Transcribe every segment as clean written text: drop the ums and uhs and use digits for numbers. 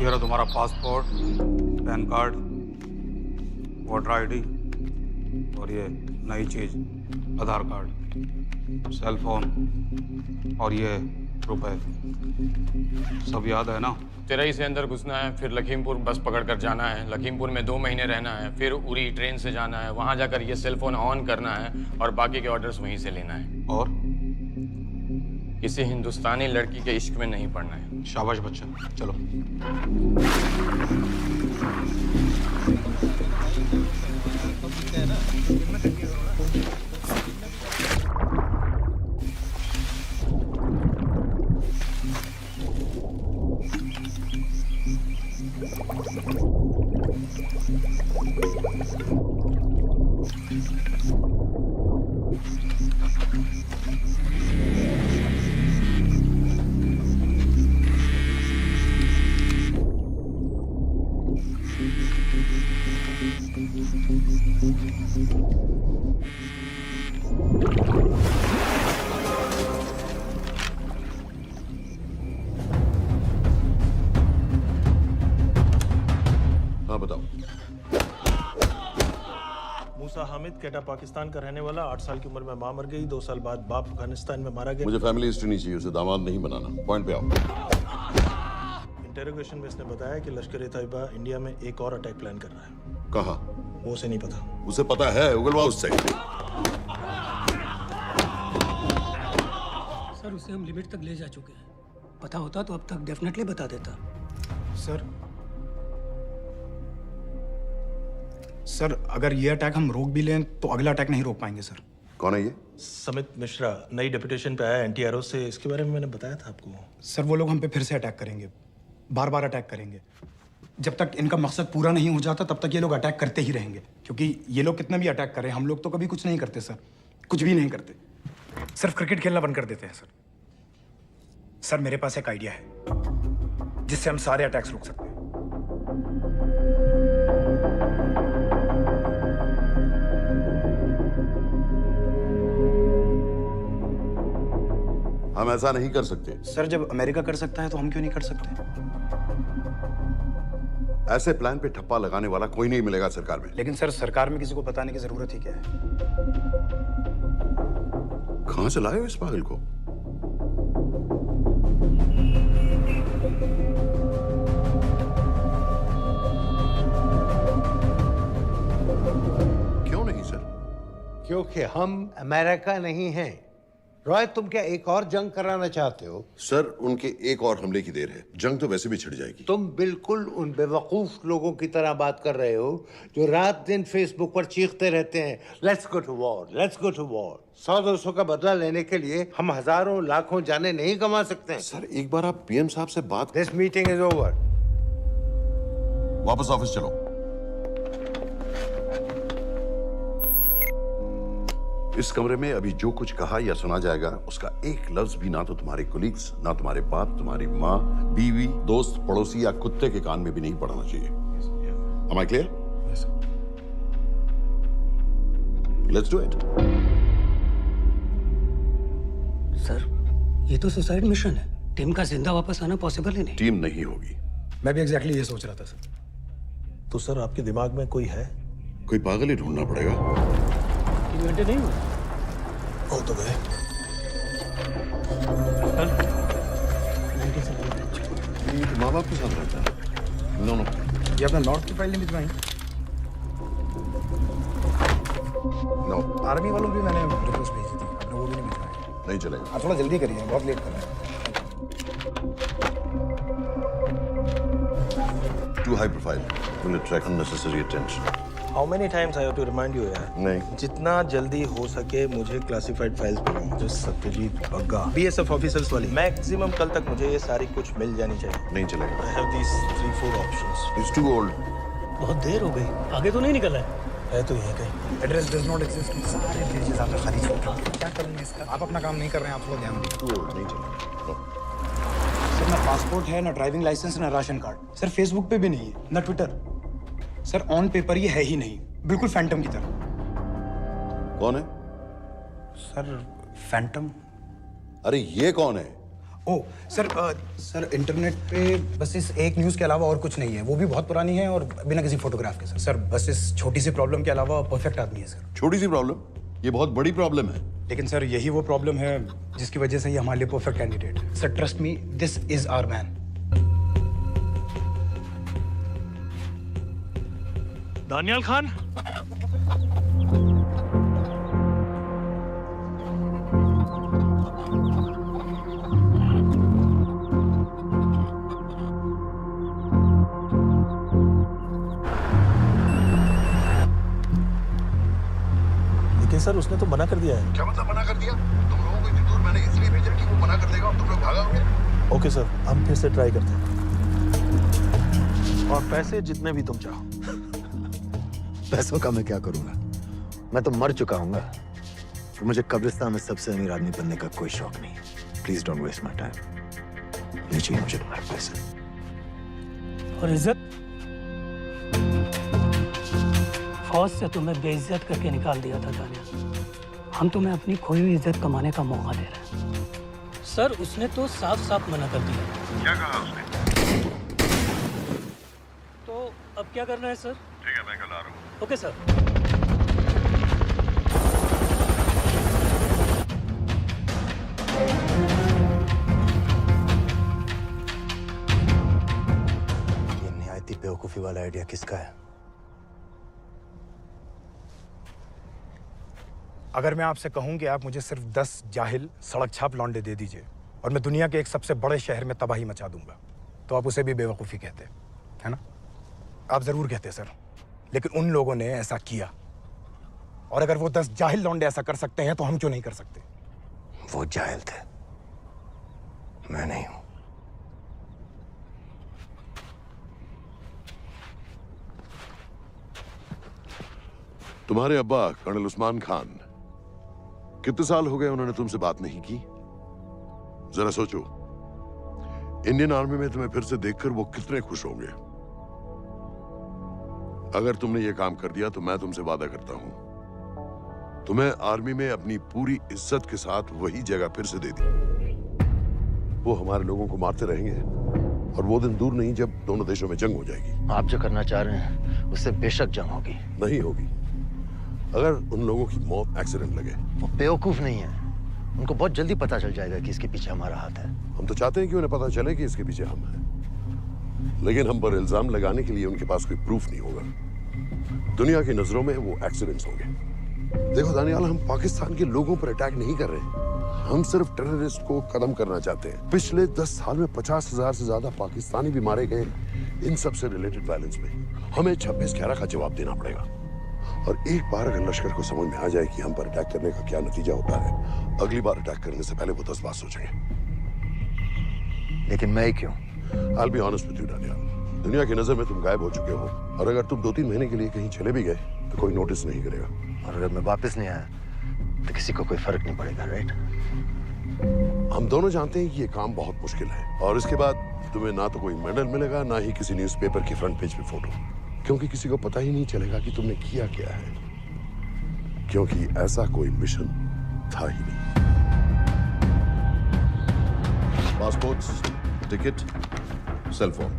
ये रहा तुम्हारा passport, pan card, voter ID और ये नई चीज आधार कार्ड, सेल फोन और ये रुपए। सब याद है ना? तिरई से अंदर घुसना है, फिर लखीमपुर बस पकड़कर जाना है, लखीमपुर में 2 महीने रहना है, फिर उरी ट्रेन से जाना है, वहां जाकर ये सेल फोन ऑन करना है और बाकी के ऑर्डर्स वहीं से लेना है। और किसी हिंदुस्तानी लड़की के इश्क में नहीं पड़ना है। शाबाश बच्चा, चलो। हाँ बताओ। मूसा हामिद, केटा पाकिस्तान का रहने वाला, 8 साल की उम्र में मां मर गई, 2 साल बाद बाप अफगानिस्तान में मारा गया। मुझे फैमिली हिस्ट्री नहीं चाहिए, उसे दामाद नहीं बनाना। पॉइंट पे आओ। इंटेरोगेशन में इसने बताया कि लश्कर ए तैयबा इंडिया में एक और अटैक प्लान कर रहा है। कहाँ? वो उसे नहीं पता। उसे पता है, उगलवा उससे। सर उसे हम लिमिट तक ले जा चुके हैं। पता होता तो अब तक डेफिनेटली बता देता। सर अगर ये अटैक हम रोक भी लें तो अगला अटैक नहीं रोक पाएंगे सर। कौन है ये? समित मिश्रा नई डेपुटेशन पे आया एंटी एरो से। इसके बारे में मैंने बताया था आपको। सर वो लोग हम पे फिर से अटैक करेंगे, बार बार अटैक करेंगे। जब तक इनका मकसद पूरा नहीं हो जाता तब तक ये लोग अटैक करते ही रहेंगे, क्योंकि ये लोग कितना भी अटैक करें हम लोग तो कभी कुछ नहीं करते सर, कुछ भी नहीं करते। सिर्फ क्रिकेट खेलना बंद कर देते हैं सर। सर मेरे पास एक आइडिया है जिससे हम सारे अटैक्स रोक सकते हैं। हम ऐसा नहीं कर सकते। सर जब अमेरिका कर सकता है तो हम क्यों नहीं कर सकते? ऐसे प्लान पे ठप्पा लगाने वाला कोई नहीं मिलेगा सरकार में। लेकिन सर सरकार में किसी को बताने की जरूरत ही क्या है? कहां से लाए हो इस पागल को? क्यों नहीं सर? क्योंकि हम अमेरिका नहीं हैं। रॉय, तुम क्या एक और जंग कराना चाहते हो? सर उनके एक और हमले की देर है, जंग तो वैसे भी छिड़ जाएगी। तुम बिल्कुल उन बेवकूफ लोगों की तरह बात कर रहे हो जो रात दिन फेसबुक पर चीखते रहते हैं, let's go to war, let's go to war. 100-200 का बदला लेने के लिए हम हजारों लाखों जाने नहीं कमा सकते। सर एक बार आप पीएम साहब से बात। This meeting is over. वापस ऑफिस चलो। इस कमरे में अभी जो कुछ कहा या सुना जाएगा उसका एक लफ्ज भी ना तो तुम्हारे कोलीग्स, ना तुम्हारे बाप, तुम्हारी माँ, बीवी, दोस्त, पड़ोसी या कुत्ते के कान में भी नहीं पड़ना चाहिए। Am I clear? Yes, sir. Let's do it. Sir ये तो सुसाइड मिशन है। टीम का जिंदा वापस आना पॉसिबल ही नहीं। टीम नहीं होगी। मैं भी एग्जैक्टली ये सोच रहा था सर। तो सर आपके दिमाग में कोई है? कोई पागल ही ढूंढना पड़ेगा। 3 घंटे नहीं हुए। हो तो गए। माँ बाप के साथ रहता है। नो नो, ये अपना नॉर्थ की फाइल नहीं भिजवाई? नो आर्मी वालों की मैंने रिक्वेस्ट भेजी थी, आपने वो भी नहीं भिजवाई। नहीं चलेगा। आप थोड़ा जल्दी करिए, बहुत लेट कर रहे हैं। Too high profile. Will attract unnecessary attention. How many times I have to remind you यार? नहीं। जितना जल्दी हो सके मुझे क्लासिफाइड फाइल्स बनाओ। जो सत्यजीत बग्गा, BSF ऑफिसर्स वाली। मैक्सिमम कल तक मुझे ये सारी कुछ मिल जानी चाहिए। नहीं चलेगा। I have these 3-4 options. He's too old. बहुत देर हो गई, आगे तो नहीं निकला है। है तो यहीं कहीं। Address does not exist. सारे पेजेस आपने खाली छोड़ दिए। क्या करेंगे इसका? आप अपना काम नहीं कर रहे हैं, आप थोड़ा ध्यान दीजिए। Too old. नहीं चलेगा। No. सर ना पासपोर्ट है, ना ड्राइविंग लाइसेंस, ना राशन कार्ड। सर फेसबुक पे भी नहीं है, ना ट्विटर। सर ऑन पेपर ये है ही नहीं, बिल्कुल फैंटम की तरह। कौन है? Sir Phantom? अरे ये कौन है? ओ सर इंटरनेट पे बस इस एक न्यूज़ के अलावा और कुछ नहीं है। वो भी बहुत पुरानी है और बिना किसी फोटोग्राफ के। सर बस इस छोटी सी प्रॉब्लम के अलावा परफेक्ट आदमी है सर। छोटी सी प्रॉब्लम, ये बहुत बड़ी प्रॉब्लम है। लेकिन सर यही वो प्रॉब्लम है जिसकी वजह से ये हमारे लिए परफेक्ट कैंडिडेट है। Sir trust me, this is our man. Daniyal Khan, लेकिन सर उसने तो मना कर दिया है। क्या मतलब मना कर दिया? तुम लोगों को इतनी दूर मैंने इसलिए भेजा कि वो मना कर देगा और तुम लोग भागोगे। ओके सर, हम फिर से ट्राई करते हैं। और पैसे जितने भी तुम चाहो। पैसों का मैं क्या करूंगा? मैं तो मर चुका हूंगा। तो मुझे कब्रिस्तान में सबसे अमीर आदमी बनने का कोई शौक नहीं। Please don't waste my time. नहीं चाहिए मुझे तुम्हारे पैसे। और इज्जत? फौज से तुम्हें बेइज्जत करके निकाल दिया था दानिया। हम तुम्हें अपनी खोई हुई इज्जत कमाने का मौका दे रहे हैं। सर उसने तो साफ साफ मना कर दिया। क्या कहा उसने? तो अब क्या करना है सर? ठीक है, मैं कल आ रहा हूँ। Okay sir. ये निहायती बेवकूफी वाला आइडिया किसका है? अगर मैं आपसे कहूं कि आप मुझे सिर्फ 10 जाहिल सड़क छाप लौंडे दे दीजिए और मैं दुनिया के एक सबसे बड़े शहर में तबाही मचा दूंगा, तो आप उसे भी बेवकूफ़ी कहते, है ना? आप ज़रूर कहते सर, लेकिन उन लोगों ने ऐसा किया। और अगर वो 10 जाहिल लौंडे ऐसा कर सकते हैं तो हम क्यों नहीं कर सकते? वो जाहिल थे, मैं नहीं हूं। तुम्हारे अब्बा कर्नल उस्मान खान, कितने साल हो गए उन्होंने तुमसे बात नहीं की? जरा सोचो, इंडियन आर्मी में तुम्हें फिर से देखकर वो कितने खुश होंगे। अगर तुमने ये काम कर दिया तो मैं तुमसे वादा करता हूं, तुम्हें आर्मी में अपनी पूरी इज्जत के साथ वही जगह फिर से दे दी। वो हमारे लोगों को मारते रहेंगे और वो दिन दूर नहीं जब दोनों देशों में जंग हो जाएगी। आप जो करना चाह रहे हैं उससे बेशक जंग होगी। नहीं होगी अगर उन लोगों की मौत एक्सीडेंट लगे। वो बेवकूफ नहीं है, उनको बहुत जल्दी पता चल जाएगा कि इसके पीछे हमारा हाथ है। हम तो चाहते हैं कि उन्हें पता चले कि इसके पीछे हम हैं, लेकिन हम पर इल्जाम लगाने के लिए उनके पास कोई प्रूफ नहीं होगा। दुनिया की नजरों में वो एक्सीडेंट्स होंगे। देखो दानियाल, हम पाकिस्तान के लोगों पर अटैक नहीं कर रहे, हम सिर्फ टेररिस्ट को खत्म करना चाहते हैं। पिछले 10 साल में 50,000 से ज्यादा पाकिस्तानी भी मारे गए इन सब से रिलेटेड वायलेंस में। हमें 26/11 का जवाब देना पड़ेगा। और एक बार अगर लश्कर को समझ में आ जाए कि हम पर अटैक करने का क्या नतीजा होता है, अगली बार अटैक करने से पहले वो 10 बार सोचेंगे। लेकिन मैं ही क्यों? I'll be honest with you, Daniyal, दुनिया की नजर में तुम गायब हो चुके हो और अगर तुम 2-3 महीने के लिए कहीं चले भी गए तो कोई नोटिस नहीं करेगा। और अगर मैं वापस नहीं आया तो किसी को कोई फर्क नहीं पड़ेगा, राइट? हम दोनों जानते हैं कि ये काम बहुत मुश्किल है और इसके बाद तुम्हें ना तो कोई मेडल मिलेगा, ना ही किसी न्यूज़पेपर की फ्रंट पेज पे फोटो, क्योंकि किसी को पता ही नहीं चलेगा कि तुमने किया क्या है, क्योंकि ऐसा कोई मिशन था ही नहीं। पासपोर्ट्स, टिकट, सेलफोन,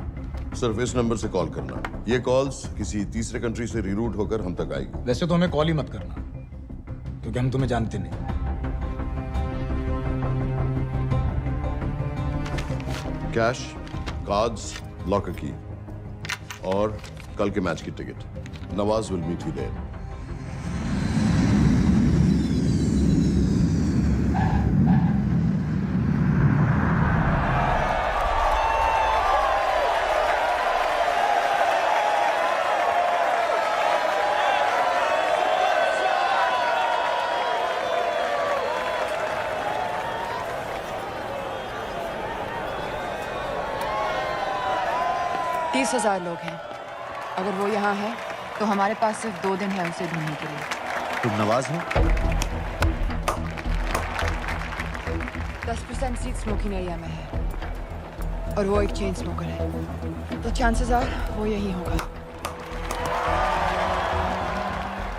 सिर्फ इस नंबर से कॉल करना। ये कॉल्स किसी तीसरे कंट्री से रीरूट होकर हम तक आएगी। वैसे तो हमें कॉल ही मत करना, क्योंकि हम तुम्हें जानते नहीं। कैश, कार्ड्स, लॉकर की और कल के मैच की ticket. Nawaz will meet you there. तीस 30,000 लोग हैं। अगर वो यहाँ है तो हमारे पास सिर्फ 2 दिन है उसे ढूंढने के लिए। तुम नवाज हो? 10% सीट स्मोकिंग एरिया में है और वो एक चेन स्मोकर है, तो चांसेस आर वो यही होगा।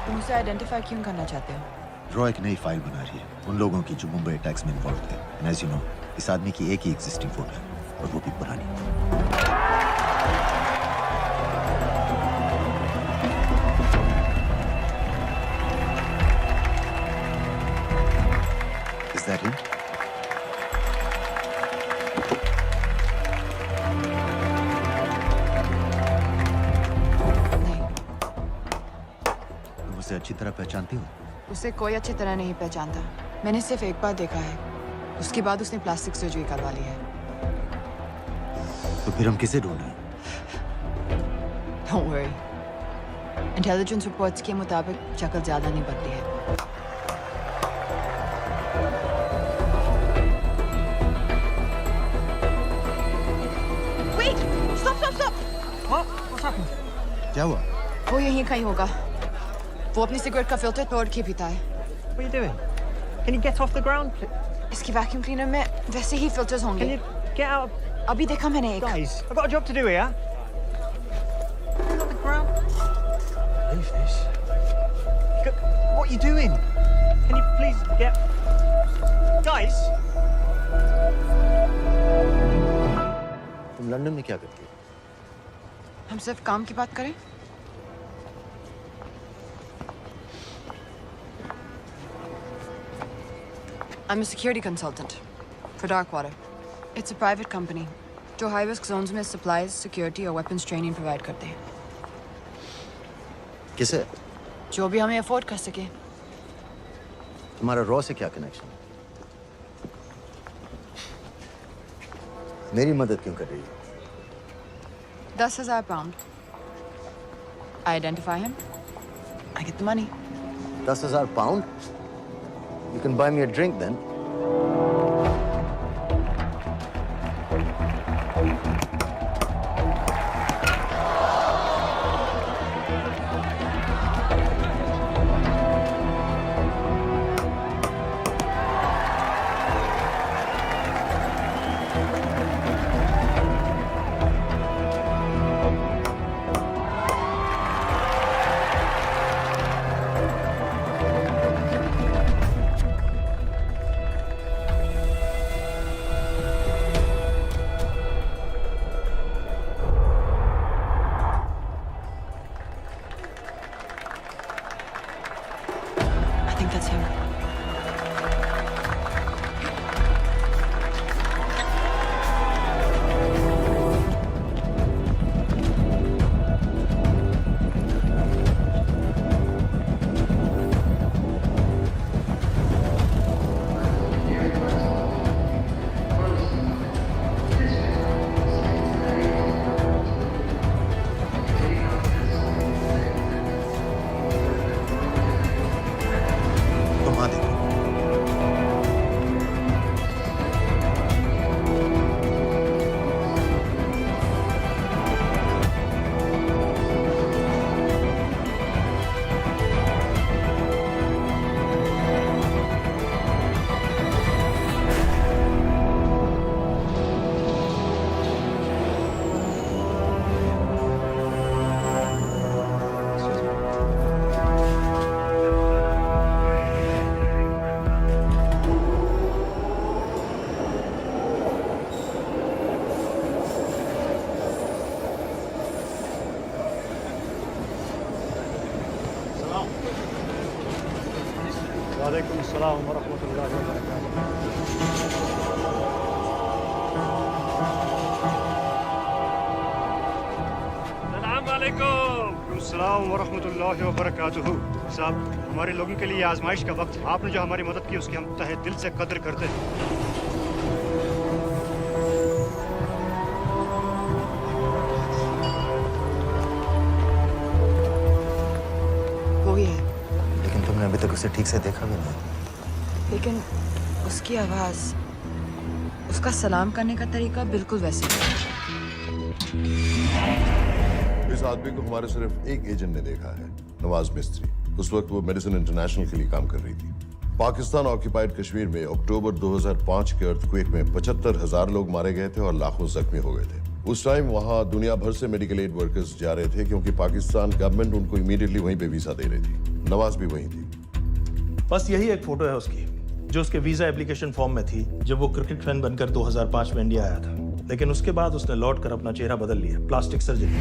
तुम उसे आइडेंटिफाई क्यों करना चाहते हो? रॉ एक नई फाइल बना रही है उन लोगों की जो मुंबई अटैक्स में इन्वॉल्व थे। एंड एज यू नो, इस आदमी की एक ही एग्जिस्टिंग फोन है और वो भी पुरानी। Is that him? नहीं, तुम उसे अच्छी तरह पहचानती हो? उसे कोई अच्छी तरह नहीं पहचानता। मैंने सिर्फ एक बार देखा है, उसके बाद उसने प्लास्टिक सर्जरी करवा ली है। तो फिर हम किसे ढूंढ रहे हैं? Don't worry. इंटेलिजेंस रिपोर्ट्स के मुताबिक शक्ल ज्यादा नहीं बदली है। Wait! Stop! Stop! Stop! क्या हुआ? वो यहीं कहीं होगा। वो अपनी सिगरेट का फिल्टर तोड़ के पीता है। What are you doing? Can you get off the ground, please? इसकी वैक्यूम क्लीनर में वैसे ही फिल्टर्स Can होंगे। you get out? अभी देखा मैंने एक। Guys, I've got a job to do here. Get off the ground. Leave this. What are you doing? Can you please get... Guys! तुम London में क्या करती हो? हम सिर्फ काम की बात करें? I'm a security consultant for Darkwater. It's a private company जो high risk zones में supplies, security और weapons training provide करते हैं। किसे? जो भी हमें afford कर सके। तुम्हारा रॉ से क्या कनेक्शन? मेरी मदद क्यों कर रही हो? 10,000 pound. I identify him. I get the money. 10,000 pound? You can buy me a drink then. I think that's him. तुम आ देखो। वालेकुम अस्सलाम वरहमतुल्लाहि वबरकातुहू। अस्सलाम वालेकुम। अस्सलाम वरहमतुल्लाहि वबरकातुहू। साहब, हमारे लोगों के लिए आजमाइश का वक्त। आपने जो हमारी मदद की उसकी हम तहे दिल से कद्र करते हैं। वो ही है, लेकिन तुमने अभी तक उसे ठीक से देखा भी नहीं। लेकिन उसकी आवाज, उसका सलाम करने का तरीका बिल्कुल वैसे ही है। इस आदमी को हमारे सिर्फ एक एजेंट ने देखा है, नवाज मिस्त्री। उस वक्त वो मेडिसिन इंटरनेशनल के लिए काम कर रही थी। पाकिस्तान ऑक्यूपाइड कश्मीर में अक्टूबर 2005 के अर्थक्वेक में 75,000 लोग मारे गए थे और लाखों जख्मी हो गए थे। उस टाइम वहां दुनिया भर से मेडिकल एड वर्कर्स जा रहे थे क्योंकि पाकिस्तान गवर्नमेंट उनको इमीडिएटली वहीं पे वीजा दे रही थी। नवाज भी वहीं थी। बस यही एक फोटो है उसकी, जो उसके वीजा एप्लीकेशन फॉर्म में थी जब वो क्रिकेट फैन बनकर 2005 में इंडिया आया था। लेकिन उसके बाद उसने लौट कर अपना चेहरा बदल लिया, प्लास्टिक सर्जरी।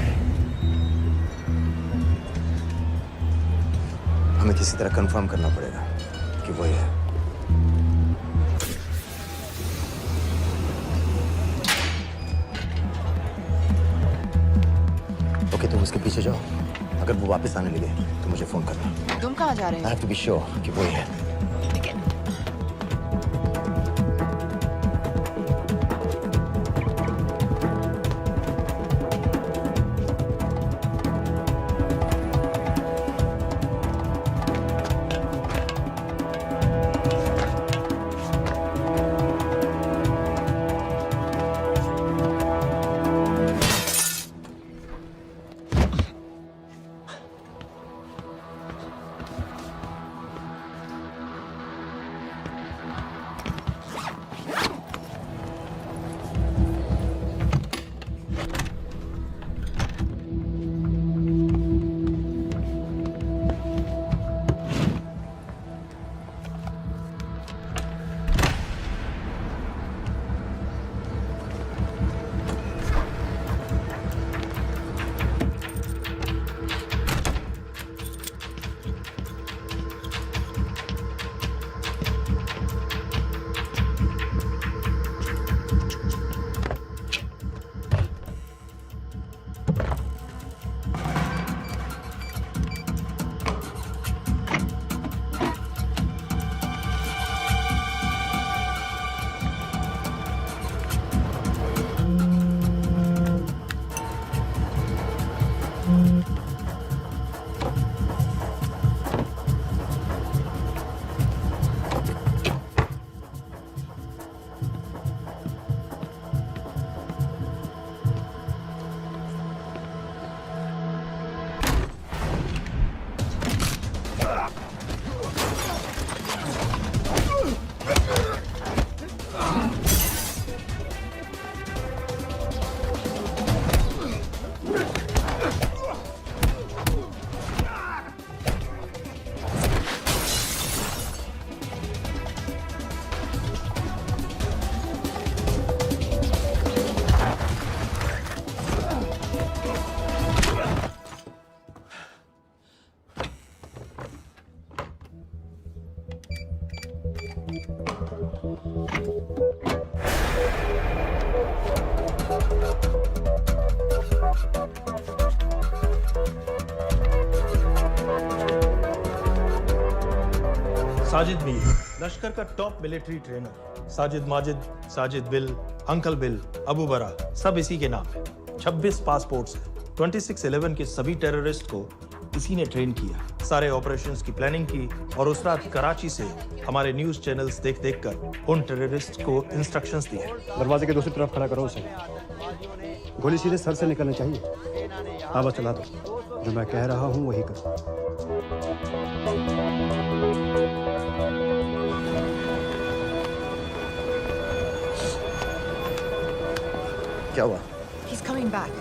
हमें किसी तरह कंफर्म करना पड़ेगा कि वो ही है। ओके, तुम उसके पीछे जाओ। अगर वो वापस आने लगे तो मुझे फोन करना। तुम कहाँ जा रहे I हो? have to be sure कि वो ही है। साजिद मीर, लश्कर का top military trainer. Sajid Majid, Sajid bill, uncle bill, Abu बरा, सब इसी के नाम है। 26 पासपोर्ट्स हैं। 26/11 के सभी टेररिस्ट को इसी ने ट्रेन किया, सारे ऑपरेशंस की प्लानिंग की और उस रात कराची से हमारे न्यूज चैनल्स देख कर उन टेररिस्ट को इंस्ट्रक्शंस दिए। दरवाजे के दूसरी तरफ खड़ा करो उसे। गोली सीधे सर से निकलनी चाहिए। हाँ बस चला दो, जो मैं कह रहा हूँ वही कर। क्या हुआ? He's coming back.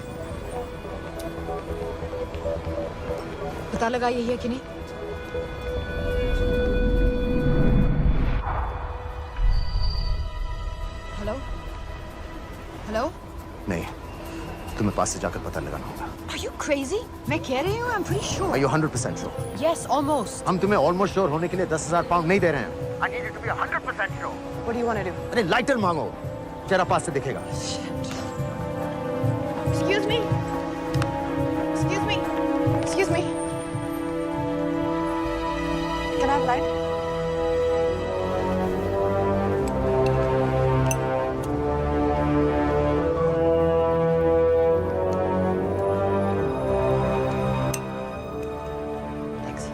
पता लगा यही है कि नहीं? हेलो? हेलो? नहीं, तुम्हें पास से जाकर पता लगाना होगा। Are you crazy? मैं कह रही हूँ, I'm pretty sure. Are you 100% sure? Yes, almost. हम तुम्हें ऑलमोस्ट श्योर होने के लिए 10,000 पाउंड नहीं दे रहे हैं। I need you to be 100% sure. What do you want to do? अरे लाइटर मांगो, चेहरा पास से दिखेगा। Excuse me. Excuse me. Excuse me. Can I have light? Thanks.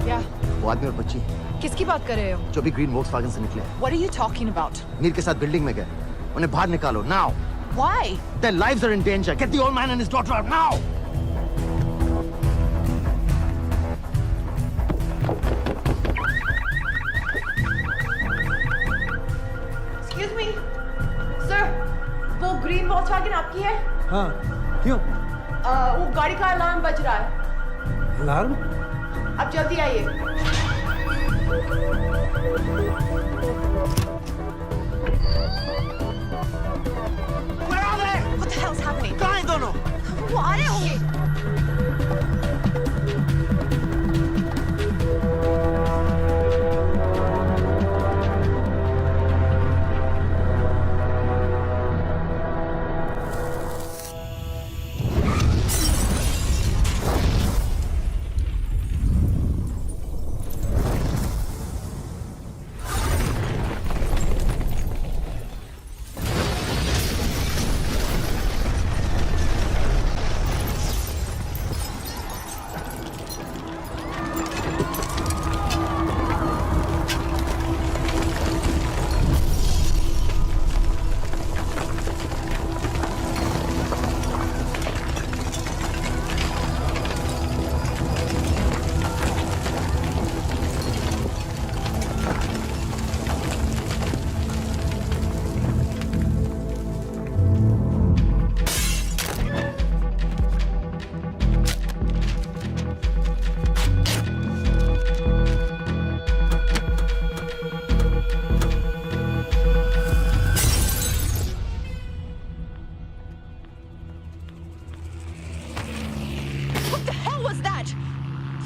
Yeah. वो आदमी और बच्ची किसकी बात कर रहे हो? जो भी ग्रीन वोक्सवैगन से निकले, What are you talking about? Mir के साथ बिल्डिंग में गए, उन्हें बाहर निकालो now. Why? Their lives are in danger. Get the old man and his daughter out now! Excuse me, sir. वो ग्रीन वॉल्क्सवैगन आपकी है? हाँ, क्यों? वो गाड़ी का अलार्म बज रहा है। अलार्म? आप जल्दी आइए। Where are they? What the hell's happening? कहाँ हैं दोनों? वो आ रहे होंगे।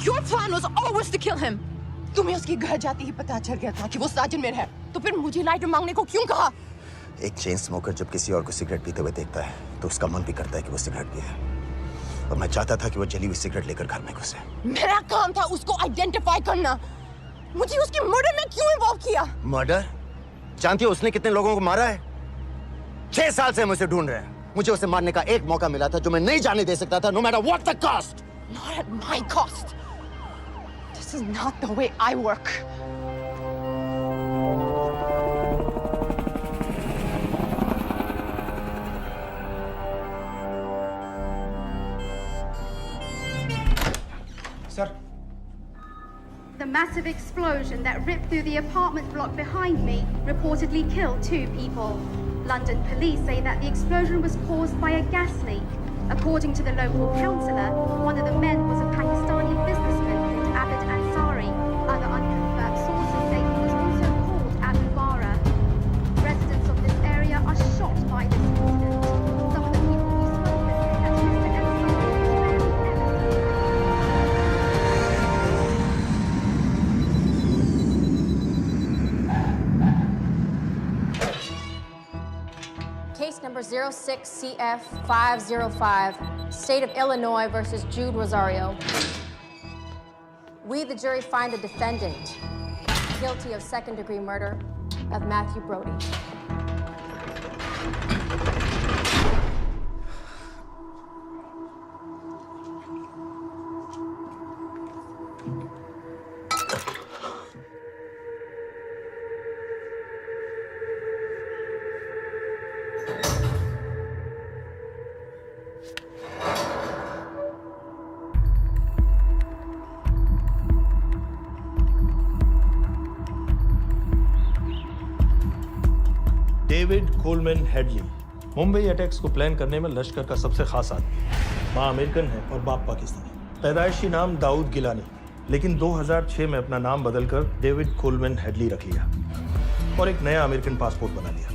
Your plan was always to kill him. तुम्हें उसके घर जाते ही पता चल गया था कि वो साजन में है, तो फिर मुझे लाइटर मांगने को क्यों कहा? एक चेन स्मोकर जब किसी और को सिगरेट पीते हुए देखता है तो उसका मन भी करता है कि वो सिगरेट पिए, और मैं चाहता था कि वो जली हुई सिगरेट लेकर घर में घुसे। मेरा काम था उसको आइडेंटिफाई करना। मुझे उसके मर्डर में क्यों इन्वॉल्व किया? मर्डर? जानती हो उसने कितने लोगों को मारा है? 6 साल से हम उसे ढूंढ रहे हैं। मुझे उसे मारने का एक मौका मिला था जो मैं नहीं जाने दे सकता था, no matter what the cost. Not at my cost. This is not the way I work. Sir. The massive explosion that ripped through the apartment block behind me reportedly killed 2 people. London police say that the explosion was caused by a gas leak. According to the local councillor, one of the men was a Pakistani businessman called Abid Ansari. Other unconfirmed sources say he was also called Abu Bara. Residents of this area are shocked by this incident. Some of the people who spoke with say that Mr. Ansari was very Case number 06CF505, State of Illinois versus Jude Rosario. We, the jury, find the defendant guilty of second-degree murder of Matthew Brody. David Coleman Headley Mumbai attacks को plan करने में लश्कर का सबसे खास आदमी। माँ American है और बाप पाकिस्तानी। पैदाइशी नाम दाऊद गिलानी, लेकिन 2006 में अपना नाम बदलकर डेविड कोलमैन हेडली रख लिया और एक नया अमेरिकन पासपोर्ट बना लिया।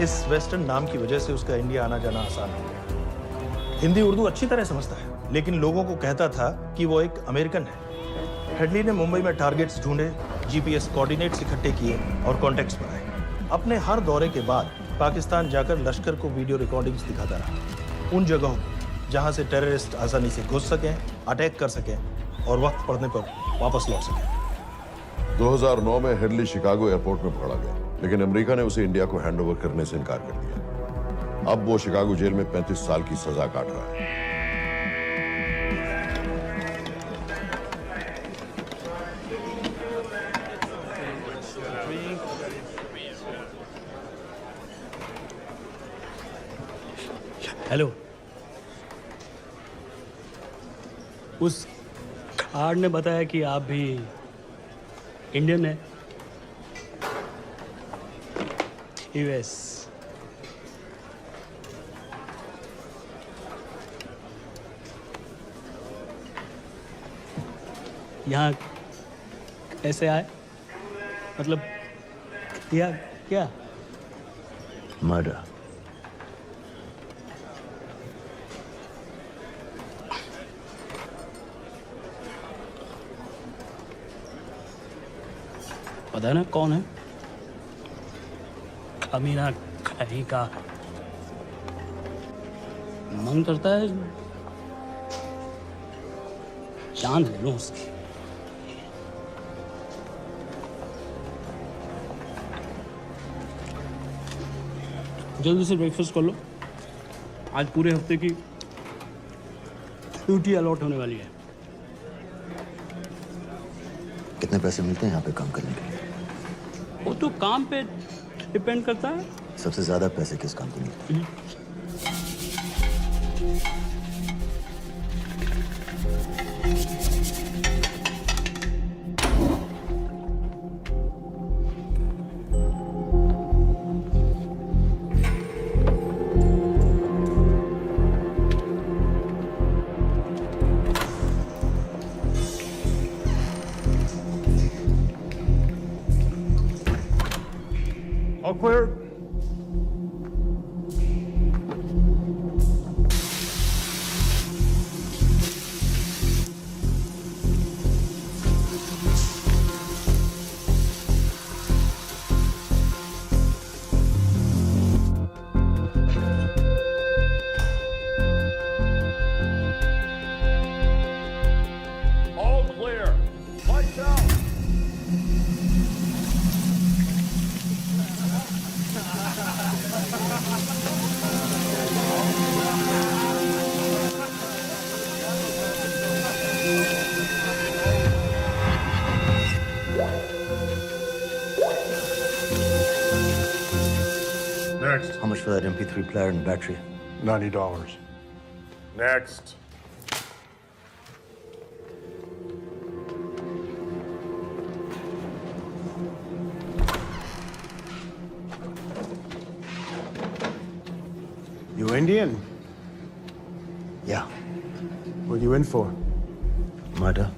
इस वेस्टर्न नाम की वजह से उसका इंडिया आना जाना आसान हो गया। हिंदी उर्दू अच्छी तरह समझता है, लेकिन लोगों को कहता था कि वो एक अमेरिकन है। हेडली ने मुंबई में टारगेट्स ढूंढे, जीपीएस कोऑर्डिनेट्स इकट्ठे किए और कॉन्टैक्ट्स बनाए। अपने हर दौरे के बाद पाकिस्तान जाकर लश्कर को वीडियो रिकॉर्डिंग्स दिखाता रहा, उन जगहों जहां से टेररिस्ट आसानी से घुस सकें, अटैक कर सकें और वक्त पड़ने पर वापस लौट सकें। 2009 में हेडली शिकागो एयरपोर्ट में पकड़ा गया, लेकिन अमेरिका ने उसे इंडिया को हैंडओवर करने से इनकार कर दिया। अब वो शिकागो जेल में 35 साल की सजा काट रहा है। हेलो। उस कार्ड ने बताया कि आप भी इंडियन है। यूएस। यहाँ कैसे आए? मतलब क्या क्या? मर्डर। पता ना कौन है? कमीना कहीं का। मन करता है जान ले लो उसकी। जल्दी से ब्रेकफास्ट कर लो। आज पूरे हफ्ते की ड्यूटी अलॉट होने वाली है। कितने पैसे मिलते हैं यहाँ पे काम करने के लिए? वो तो काम पे डिपेंड करता है। सबसे ज्यादा पैसे किस काम को मिलते हैं? All clear. All clear. Lights out. Next. How much for that MP3 player and battery? $90. Next. You Indian? Yeah. What are you in for? Murder.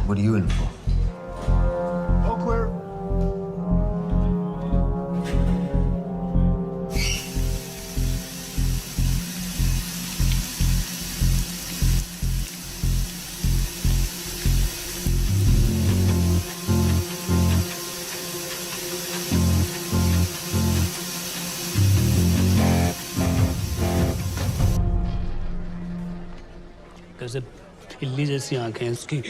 What are you in for? All clear. कैसे बिल्ली जैसी आंखें हैं उसकी।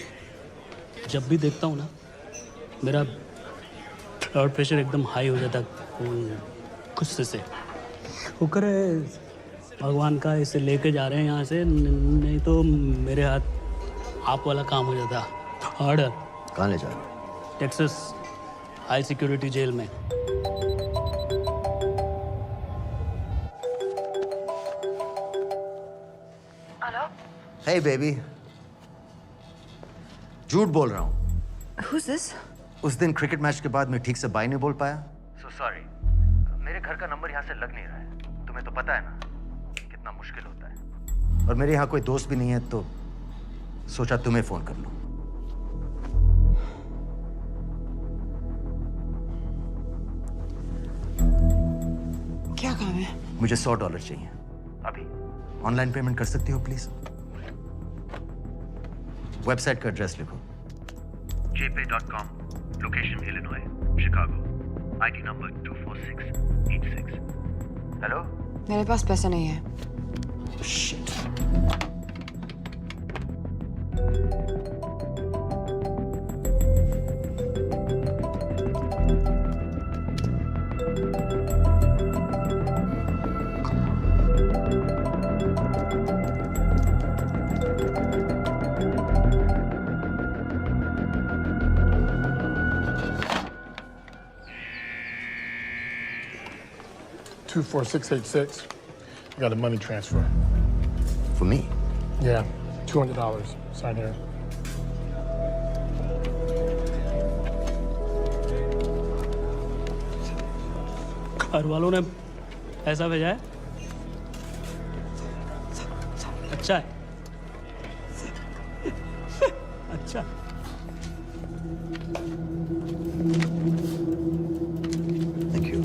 जब भी देखता हूँ ना मेरा ब्लड प्रेशर एकदम हाई हो जाता गुस्से से। शुक्र है भगवान का इसे लेके जा रहे हैं यहाँ से, नहीं तो मेरे हाथ आप वाला काम हो जाता। ऑर्डर। कहाँ ले जा रहे हो? टेक्सास हाई सिक्योरिटी जेल में। Hey baby. झूठ बोल रहा हूँ। Who's this? उस दिन क्रिकेट मैच के बाद मैं ठीक से बाय नहीं बोल पाया। So sorry. मेरे घर का नंबर यहाँ से लग नहीं रहा है। तुम्हें तो पता है ना कितना मुश्किल होता है। और मेरे यहाँ कोई दोस्त भी नहीं है तो सोचा तुम्हें फोन कर लूं। क्या काम है? मुझे $100 चाहिए अभी। ऑनलाइन पेमेंट कर सकती हो प्लीज? वेबसाइट का एड्रेस लिखो। jpay.com, location Illinois, Chicago, ID number 24686. Hello? मेरे पास पैसे नहीं है। Shit. 24686. I got a money transfer. For me? Yeah, $200. Sign here. घर वालों ने पैसा भेजा है? अच्छा है। अच्छा। Thank you.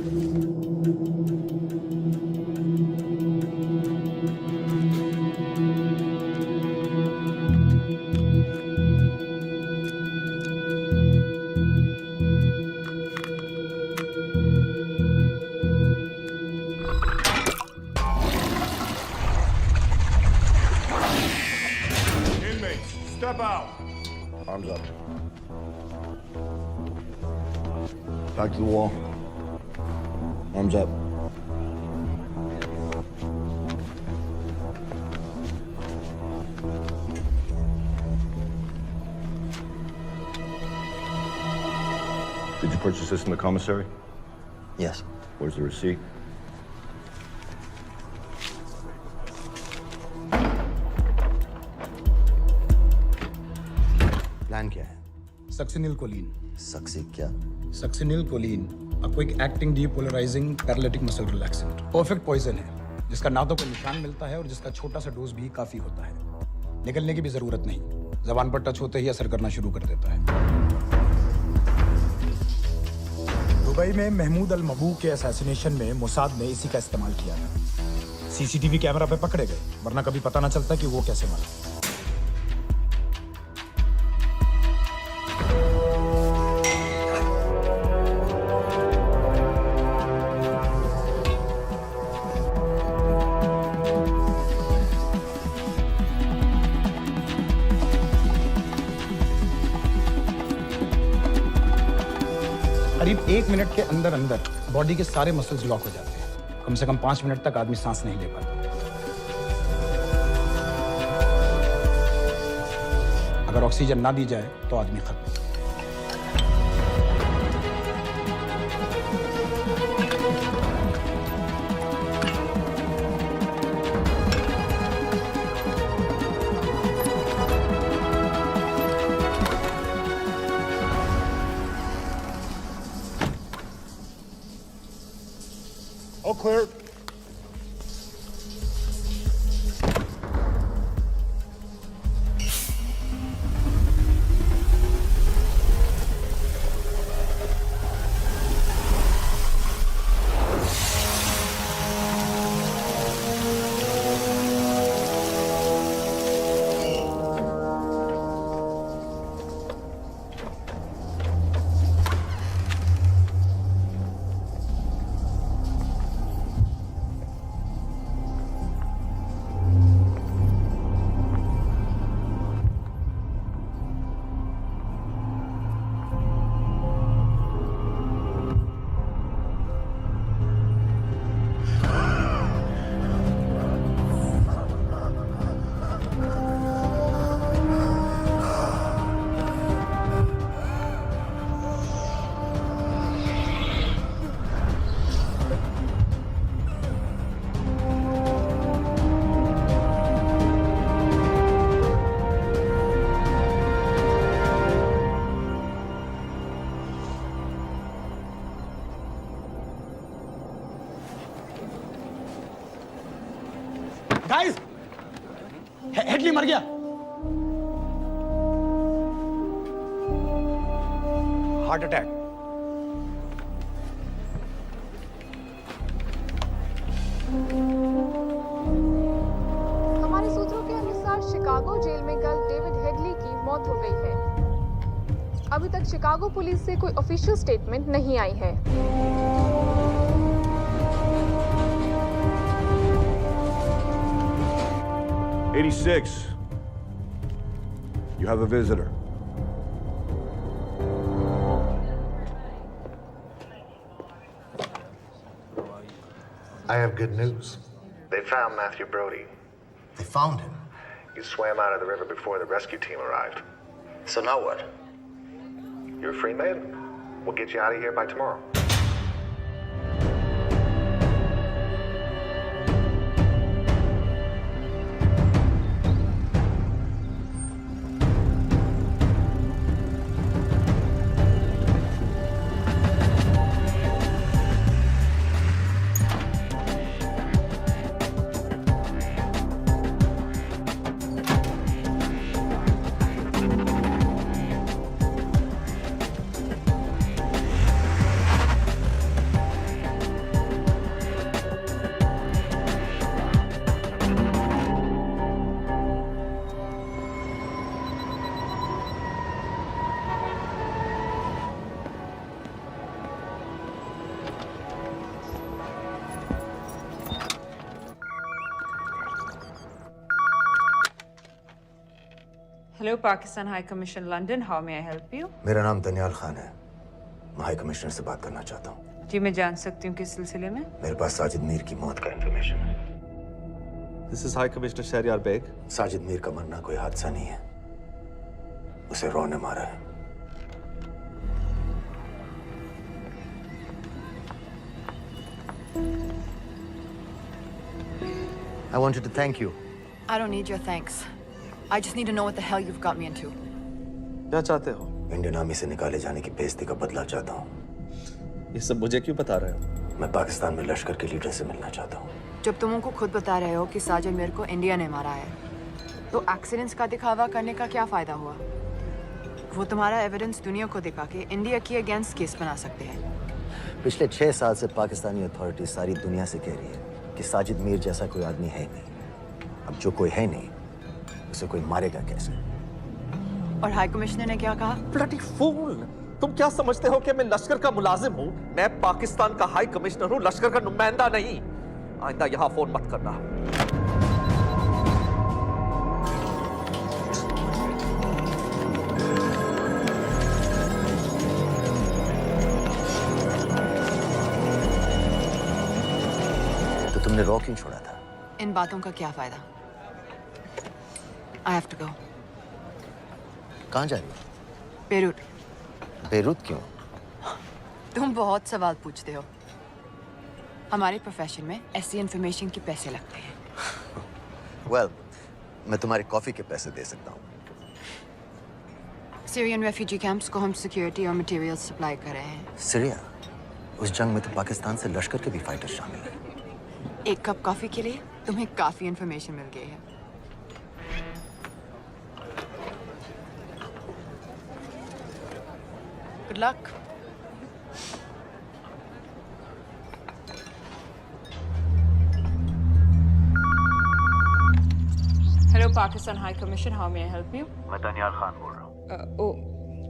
Inmates, step out. Arms up. Back to the wall. Arms up. Did you purchase this in the commissary? Yes. Where's the receipt? Plan क्या है? Succinylcholine. सक्सी क्या? Succinylcholine, a quick acting depolarizing paralytic muscle relaxant. Perfect poison है, जिसका ना तो कोई निशान मिलता है और जिसका छोटा सा डोज भी काफी होता है। निकलने की भी जरूरत नहीं, जबान पर टच होते ही असर करना शुरू कर देता है। दुबई में महमूद अल मबू के असैसिनेशन में मोसाद ने इसी का इस्तेमाल किया था। सीसीटीवी कैमरा पे पकड़े गए, वरना कभी पता ना चलता कि वो कैसे मरा। करीब 1 मिनट के अंदर अंदर बॉडी के सारे मसल्स लॉक हो जाते हैं। कम से कम 5 मिनट तक आदमी सांस नहीं ले पाता। अगर ऑक्सीजन ना दी जाए तो आदमी खत्म। All clear. गाइस, हेडली मर गया। Heart attack. हमारे सूत्रों के अनुसार शिकागो जेल में कल डेविड हेडली की मौत हो गई है। अभी तक शिकागो पुलिस से कोई ऑफिशियल स्टेटमेंट नहीं आई है। 86. You have a visitor. I have good news. They found Matthew Brody. They found him. He swam out of the river before the rescue team arrived. So now what? You're a free man. We'll get you out of here by tomorrow. Hello, Pakistan High Commission, London. How may I help you? मेरा नाम दनियाल खान है। मैं high commissioner से बात करना चाहता हूँ। जी, मैं जान सकती हूँ किस सिलसिले में? मेरे पास साजिद मीर की मौत का इंफॉर्मेशन है। This is High Commissioner Shahryar Beg. Sajid Mir का मरना कोई हादसा नहीं है। उसे रॉ ने मारा है। I wanted to thank you. I don't need your thanks. I just need to know what the hell you've got me into. क्या चाहते हो? इंडियन आर्मी से निकाले जाने की बेइज्जती का बदला चाहता हूँ। ये सब मुझे क्यों बता रहे हो? मैं पाकिस्तान में लश्कर के लीडर से मिलना चाहता हूँ। जब तुम उनको खुद बता रहे हो कि साजिद मीर को इंडिया ने मारा है, तो एक्सीडेंट्स का दिखावा करने का क्या फायदा हुआ? वो तुम्हारा एविडेंस दुनिया को दिखा के इंडिया के अगेंस्ट केस बना सकते हैं। पिछले 6 साल से पाकिस्तानी अथॉरिटी सारी दुनिया से कह रही है कि साजिद मीर जैसा कोई आदमी है नहीं। अब जो कोई है नहीं, उसे कोई मारेगा कैसे? और हाई कमिश्नर ने क्या कहा? Bloody fool! तुम क्या समझते हो कि मैं लश्कर का मुलाजिम हूँ? मैं पाकिस्तान का हाई कमिश्नर हूँ, लश्कर का नुमाइंदा नहीं। आइंदा यहाँ फोन मत करना। तो तुमने रॉ क्यों छोड़ा था? इन बातों का क्या फायदा? I have to go. कहाँ जा रही हो? बेरूट। बेरूत क्यों? तुम बहुत सवाल पूछते हो। हमारे प्रोफेशन में ऐसी इन्फॉर्मेशन के पैसे लगते हैं। Well, मैं तुम्हारी कॉफी के पैसे दे सकता हूँ। सीरियन रेफ्यूजी कैंप्स को हम सिक्योरिटी और मटेरियल सप्लाई कर रहे हैं। सीरिया? उस जंग में तो पाकिस्तान से लश्कर के भी फाइटर शामिल हैं। एक कप कॉफी के लिए तुम्हें काफी इन्फॉर्मेशन मिल गई है। Good luck. Hello, Pakistan High Commission. How may I help you? मैं दनियाल खान बोल रहा हूँ।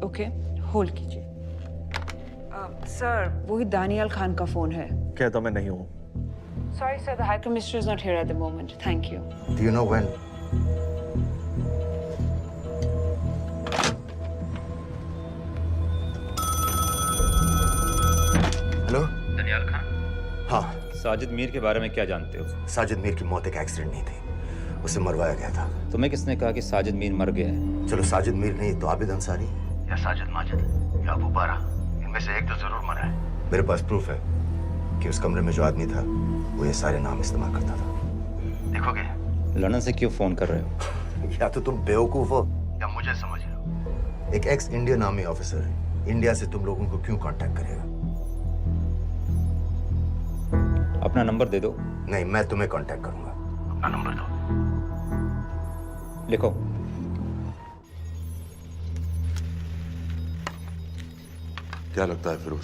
ओके, होल्ड कीजिए। सर, वही दानियाल खान का फोन है। कहता मैं नहीं हूँ। Sorry, sir. The High Commissioner is not here at the moment. Thank you. Do you know when? Hello? Daniyal Khan? हाँ। साजिद मीर के बारे में क्या जानते हो? साजिद मीर की मौत एक एक्सीडेंट नहीं थी, उसे मरवाया गया था। तुम्हें किसने कहा कि साजिद मीर मर गया है? चलो साजिद मीर नहीं तो आबिद अंसारी या साजिद माजिद या अबू बारा, इनमें से एक तो जरूर मरा है। मेरे पास प्रूफ है कि उस कमरे में जो आदमी था वो ये सारे नाम इस्तेमाल करता था। देखोगे? लंदन से क्यों फोन कर रहे हो? या तो तुम बेवकूफ हो या मुझे समझ रहे हो। एक x Indian army officer India से तुम लोगों को क्यों कांटेक्ट करेगा? अपना नंबर दे दो। नहीं, मैं तुम्हें कांटेक्ट करूंगा। अपना नंबर दो। लिखो। क्या लगता है फिरोज?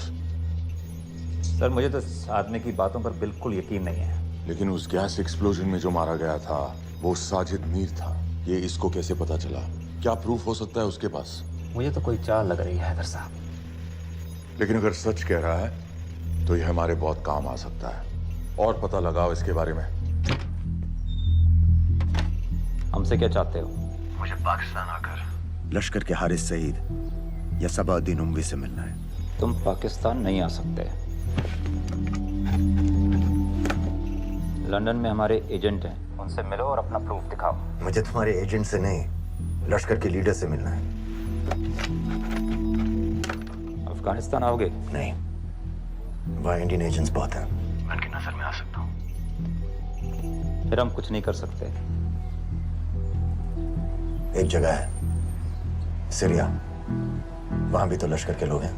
सर, मुझे तो इस आदमी की बातों पर बिल्कुल यकीन नहीं है। लेकिन उस गैस एक्सप्लोजन में जो मारा गया था वो साजिद मीर था। ये इसको कैसे पता चला? क्या प्रूफ हो सकता है उसके पास? मुझे तो कोई चाल लग रही है हैदर साहब। लेकिन अगर सच कह रहा है तो यह हमारे बहुत काम आ सकता है। और पता लगाओ इसके बारे में। हमसे क्या चाहते हो? मुझे पाकिस्तान आकर लश्कर के हारिस सईद या सबाउद्दीन उमवी से मिलना है। तुम पाकिस्तान नहीं आ सकते। लंदन में हमारे एजेंट हैं, उनसे मिलो और अपना प्रूफ दिखाओ। मुझे तुम्हारे एजेंट से नहीं, लश्कर के लीडर से मिलना है। अफगानिस्तान आओगे? नहीं, वहाँ इंडियन एजेंट्स बहुत हैं। मैं उनकी नजर में आ सकता हूँ। फिर हम कुछ नहीं कर सकते। एक जगह है, सीरिया, वहां भी तो लश्कर के लोग हैं।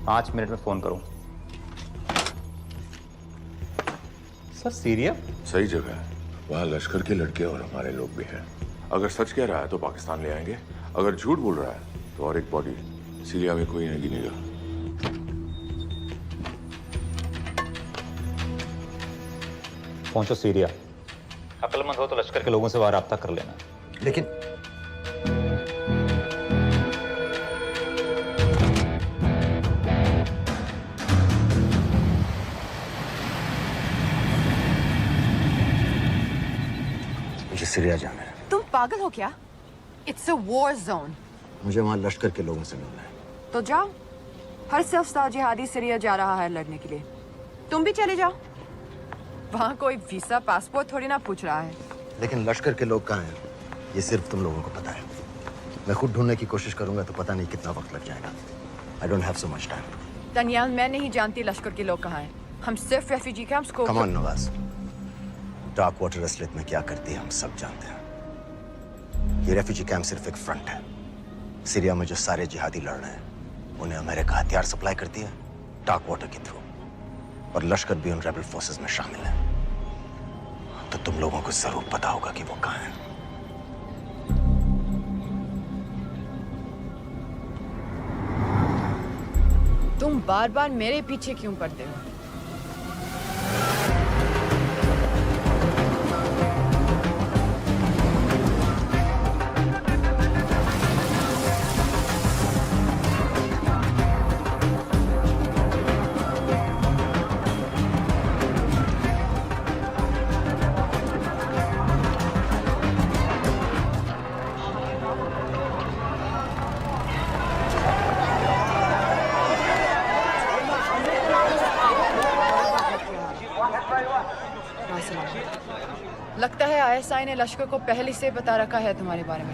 पाँच मिनट में फोन करूं। Sir, Syria? सही जगह है। वहाँ लश्कर के लड़के और हमारे लोग भी हैं। अगर सच कह रहा है तो पाकिस्तान ले आएंगे, अगर झूठ बोल रहा है तो और एक बॉडी सीरिया में कोई नहीं गिनेगा। पहुंचो सीरिया। अक्लमंद हो तो लश्कर के लोगों से वहां राब्ता कर लेना। लेकिन सीरिया जाना है। तुम पागल हो क्या? It's a war zone. मुझे वहां लश्कर के लोगों से मिलना है। तो जाओ। हर सफ्तार जिहादी सीरिया जा रहा है लड़ने के लिए। तुम भी चले जाओ। वहां कोई वीसा पासपोर्ट थोड़ी ना पूछ रहा है। लेकिन लश्कर के लोग कहाँ हैं? ये सिर्फ तुम लोगों को पता है। मैं खुद ढूंढने की कोशिश करूंगा तो पता नहीं कितना वक्त लग जाएगा। I don't have so much time. Daniyal, मैं नहीं जानती लश्कर के लोग कहाँ हैं। हम सिर्फ रेफ्यूजी कैंप्स को। Come on, Nawaz. Dark water असलियत में क्या करती है हम सब जानते हैं। ये रेफ्यूजी कैंप सिर्फ एक फ्रंट है। सीरिया में जो सारे जिहादी लड़ रहे हैं उन्हें अमेरिका हथियार सप्लाई करती है डार्क वाटर के थ्रू, और लश्कर भी उन रेबल फोर्सेस में शामिल है। तो तुम लोगों को जरूर पता होगा कि वो कहाँ है। तुम बार बार मेरे पीछे क्यों पड़ते हो? लगता है आईएसआई ने लश्कर को पहले से बता रखा है तुम्हारे बारे में।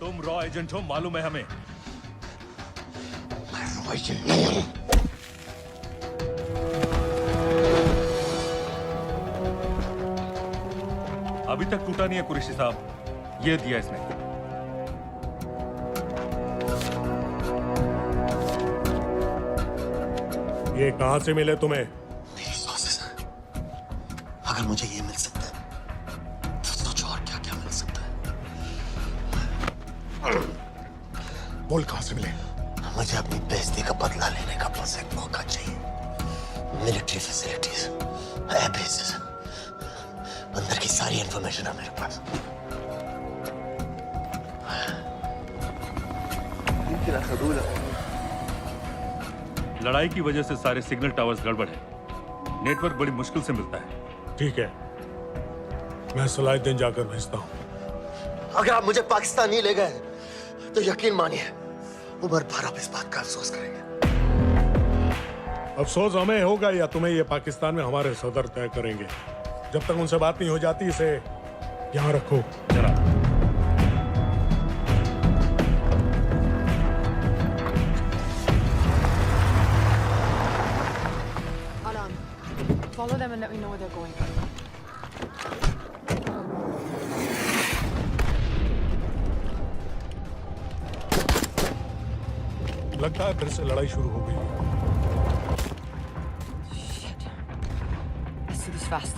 तुम रॉ एजेंट हो, मालूम है हमें। मैं रॉ एजेंट नहीं हूं। अभी तक टूटा नहीं है कुरैशी साहब। ये दिया इसने। ये कहां से मिले तुम्हें? मेरी सॉसेस। अगर मुझे ये मिल सकता है तो सोचो और क्या क्या मिल सकता है। बोल कहां से मिले? मुझे अपनी बेइज्जती का बदला लेने का बस एक मौका चाहिए। मिलिट्री फैसिलिटीज, एयर बेसेस, अंदर की सारी इंफॉर्मेशन है मेरे पास। लड़ाई की वजह से सारे सिग्नल टावर्स गड़बड़ है। नेटवर्क बड़ी मुश्किल से मिलता है। ठीक है, मैं सलाहुद्दीन जाकर भेजता हूं। अगर आप मुझे पाकिस्तान नहीं ले गए तो यकीन मानिए उमर भर आप इस बात का अफसोस करेंगे। अफसोस हमें होगा या तुम्हें ये पाकिस्तान में हमारे सदर तय करेंगे। जब तक उनसे बात नहीं हो जाती इसे यहाँ रखो। जरा Follow them and let me know where they're going. लगता है फिर से लड़ाई शुरू हो गई। Shit. Let's do this fast.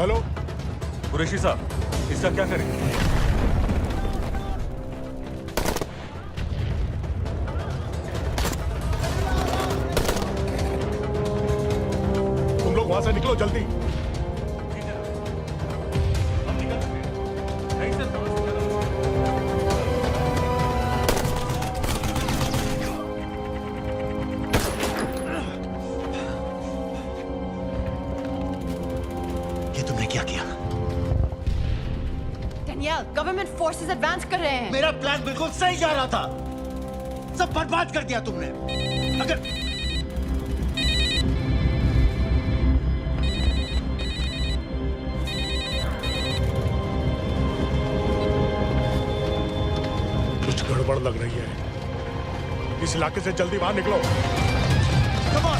Hello Qureshi साहब, इसका क्या करें? वहां से निकलो जल्दी। तुमने क्या किया? डेनियल, गवर्नमेंट फोर्सेस एडवांस कर रहे हैं। मेरा प्लान बिल्कुल सही जा रहा था, सब बर्बाद कर दिया तुमने। अगर कुछ गड़बड़ लग रही है, इस इलाके से जल्दी बाहर निकलो। Come on,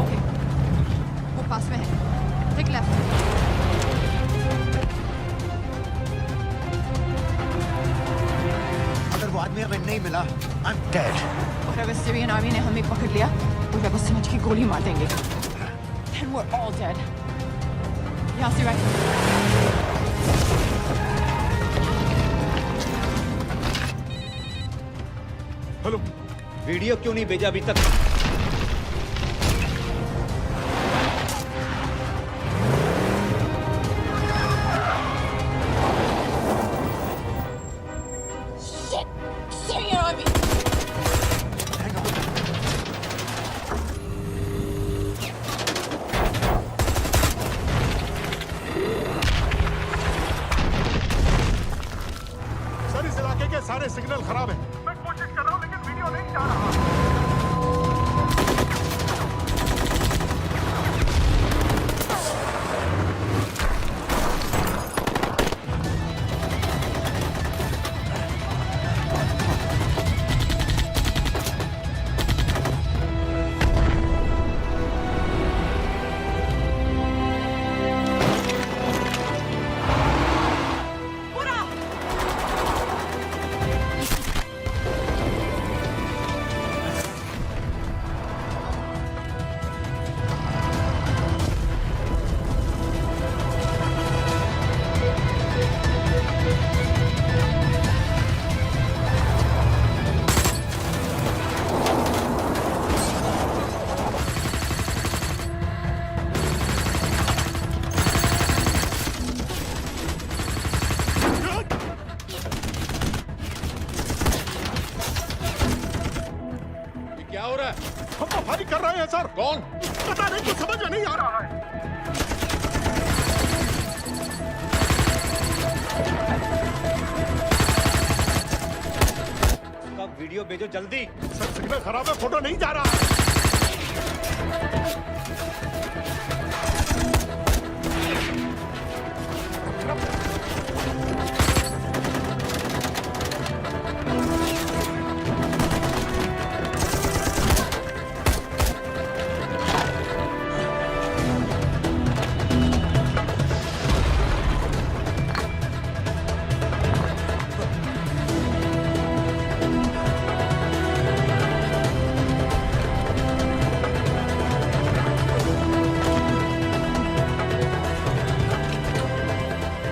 ओके, वो पास में है। Take left. अगर वो आदमी हमें नहीं मिला, I'm dead. और अगर सीरियन आर्मी ने हमें पकड़ लिया तो वे बस समझ के गोली मार देंगे। Then we're all dead. यहाँ से राइट। हेलो, वीडियो क्यों नहीं भेजा अभी तक? Syrian army. सर इस इलाके के सारे सिग्नल खराब हैं। मैं कोशिश कर रहा हूँ लेकिन वीडियो नहीं जा रहा। क्या हो रहा है? हम तो फायरिंग कर रहे हैं सर। कौन? पता नहीं, कुछ समझ में नहीं आ रहा है। उसका वीडियो भेजो जल्दी। सर सिग्नल खराब है, फोटो नहीं जा रहा है।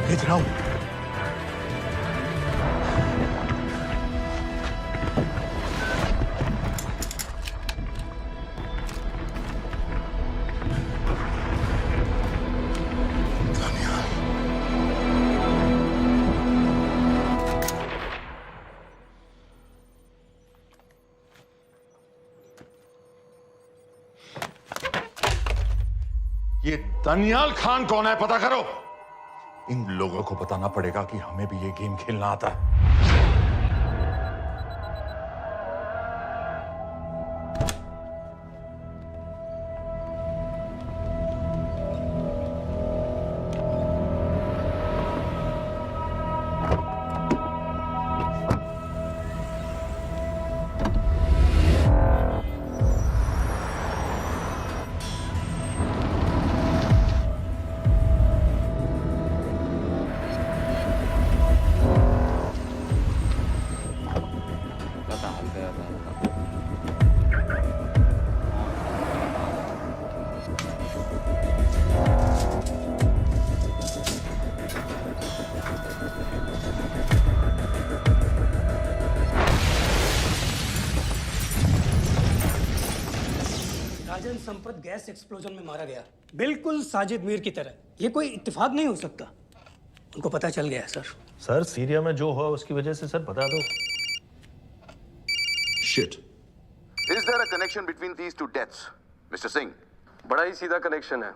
भेज रहा हूँ। ये दनियाल खान कौन है, पता करो। इन लोगों को बताना पड़ेगा कि हमें भी ये गेम खेलना आता है। राजन संपत गैस एक्सप्लोजन में मारा गया, बिल्कुल साजिद मीर की तरह। ये कोई इत्तेफाक नहीं हो सकता। उनको पता चल गया है सर। सर सीरिया में जो हुआ उसकी वजह से सर बता दो। Shit. Is there a connection between these two deaths, Mr. Singh? बड़ा ही सीधा कनेक्शन है।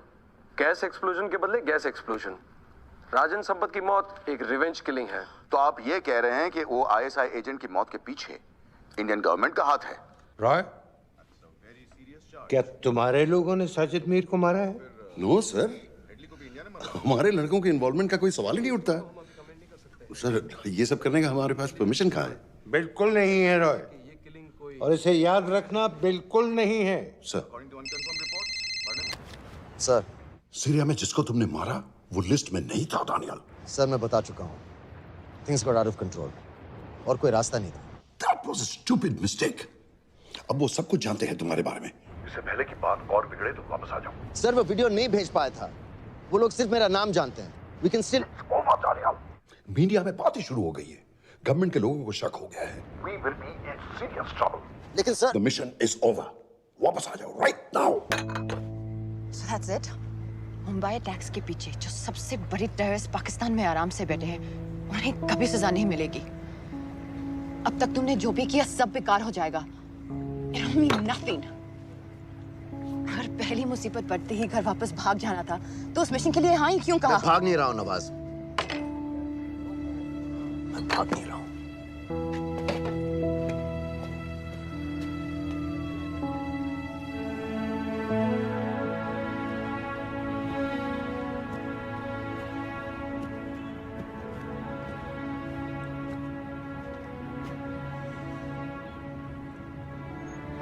गैस एक्सप्लोजन के बदले गैस एक्सप्लोजन। राजन संपत की मौत एक रिवेंज किलिंग है। तो आप ये कह रहे हैं कि वो आईएसआई एजेंट की मौत के पीछे इंडियन गवर्नमेंट का हाथ है? रॉय, क्या तुम्हारे लोगों ने साजिद मीर को मारा है? नो सर, हमारे लड़कों के इन्वॉल्वमेंट का कोई सवाल ही नहीं उठता। सर ये सब करने का हमारे पास परमिशन कहाँ है? बिल्कुल नहीं है रॉय, और इसे याद रखना बिल्कुल नहीं है। सर, सीरिया में जिसको तुमने मारा वो लिस्ट में नहीं था दानियल। सर मैं बता चुका हूँ, things got out of control और कोई रास्ता नहीं था। That was a stupid mistake. अब वो सब कुछ जानते हैं तुम्हारे बारे में। इससे पहले की बात और बिगड़े तो वापस आ जाओ। सर वो वीडियो नहीं भेज पाया था, वो लोग सिर्फ मेरा नाम जानते हैं। We can still... मीडिया में बातें शुरू हो गई है, गवर्नमेंट के लोगों को शक हो गया है। We will be in serious trouble. लेकिन sir, The mission is over. वापस आ जाओ right now. So that's it? Mumbai attacks के पीछे जो सबसे बड़ी टेररिस्ट पाकिस्तान में आराम से बैठे हैं, उन्हें कभी सजा नहीं मिलेगी। अब तक तुमने जो भी किया सब बेकार हो जाएगा। It'll mean nothing. अगर पहली मुसीबत पड़ते ही घर वापस भाग जाना था, तो उस मिशन के लिए हाँ ही क्यों कहा? मैं भाग नहीं रहा हूँ नवाज, मैं भाग नहीं रहा हूँ।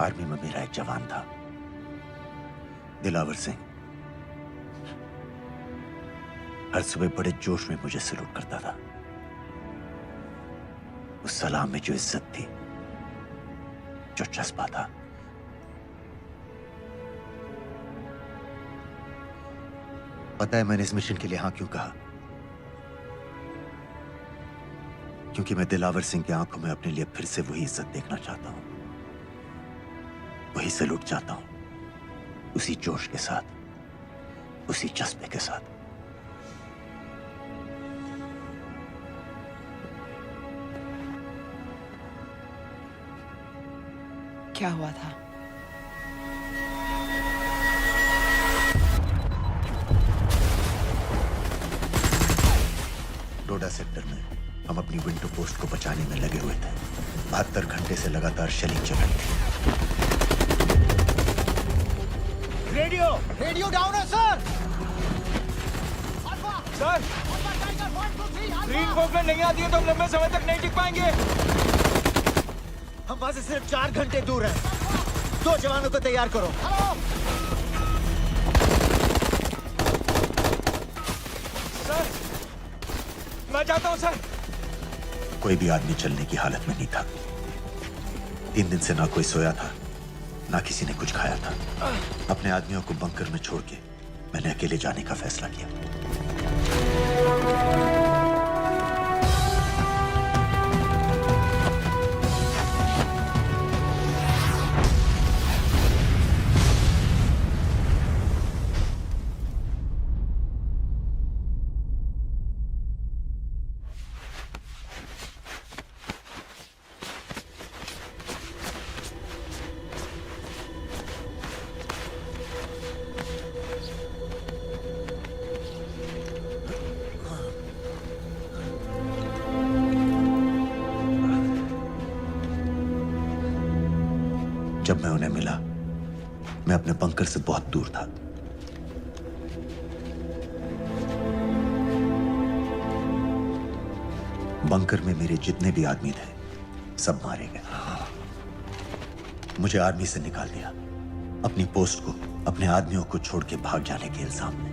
आर्मी में मेरा एक जवान था, दिलावर सिंह। हर सुबह बड़े जोश में मुझे सलूट करता था। उस सलाम में जो इज्जत थी, जो जज्बा था, पता है मैंने इस मिशन के लिए हाँ क्यों कहा? क्योंकि मैं दिलावर सिंह की आंखों में अपने लिए फिर से वही इज्जत देखना चाहता हूं, वही सलूट चाहता हूं, उसी जोश के साथ, उसी जज्बे के साथ। क्या हुआ था? डोडा सेक्टर में हम अपनी विंडो पोस्ट को बचाने में लगे हुए थे। 72 घंटे से लगातार शेलिंग चल रही थी। रेडियो डाउन है सर। सर, रीइंफोर्समेंट नहीं आती है तो हम लंबे समय तक नहीं टिक पाएंगे। हम वहां से सिर्फ 4 घंटे दूर हैं। 2 जवानों को तैयार करो। सर, मैं जाता हूं सर। कोई भी आदमी चलने की हालत में नहीं था। 3 दिन से ना कोई सोया था, ना किसी ने कुछ खाया था। अपने आदमियों को बंकर में छोड़ के मैंने अकेले जाने का फैसला किया। जब मैं उन्हें मिला, मैं अपने बंकर से बहुत दूर था। बंकर में मेरे जितने भी आदमी थे, सब मारे गए। मुझे आर्मी से निकाल दिया, अपनी पोस्ट को, अपने आदमियों को छोड़ के भाग जाने के इल्जाम में।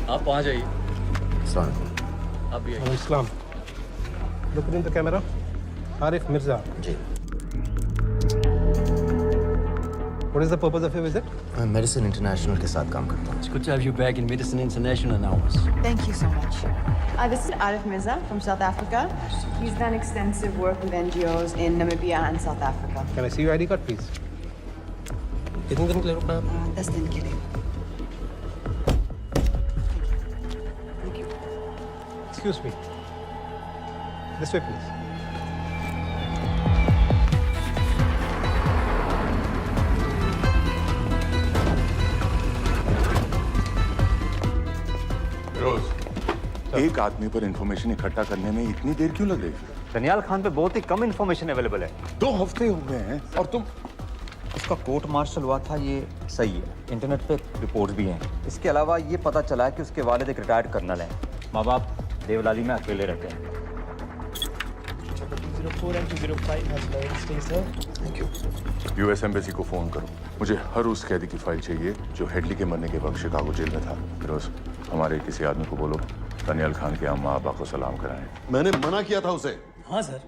आप वहाँ जाइए। आप भी आइए। Islam. Look in the camera. Arif Mirza. जी। What is the purpose of your visit? मैं मेडिसिन इंटरनेशनल के साथ काम करता हूँ. It's good to have you back in Medicine International now. Thank you so much. This is Arif Mirza from South Africa. He's done extensive work with NGOs in Namibia and South Africa. Can I see your ID card, please? कितने दिन के लिए रुकना है? 10 दिन के लिए. Excuse me. This way, please. एक आदमी पर इंफॉर्मेशन इकट्ठा करने में इतनी देर क्यों लग रही है? दनियाल खान पे बहुत ही कम इंफॉर्मेशन अवेलेबल है. 2 हफ्ते हो गए हैं और तुम. उसका कोर्ट मार्शल हुआ था, ये सही है. इंटरनेट पे रिपोर्ट्स भी हैं. इसके अलावा ये पता चला है कि उसके वालिद एक रिटायर्ड कर्नल हैं. माँ बाप देवलाली में अकेले रहते हैं. 204 and 205 has loaded. Stay, sir. Thank you. US embassy को फोन करो. मुझे हर उस कैदी की फाइल चाहिए जो हेडली के मरने के वक्त शिकागो जेल में था. फिरोज, हमारे किसी आदमी को बोलो दानियाल खान के अम्मा अब्बा को सलाम कराएं. मैंने मना किया था उसे. हाँ सर,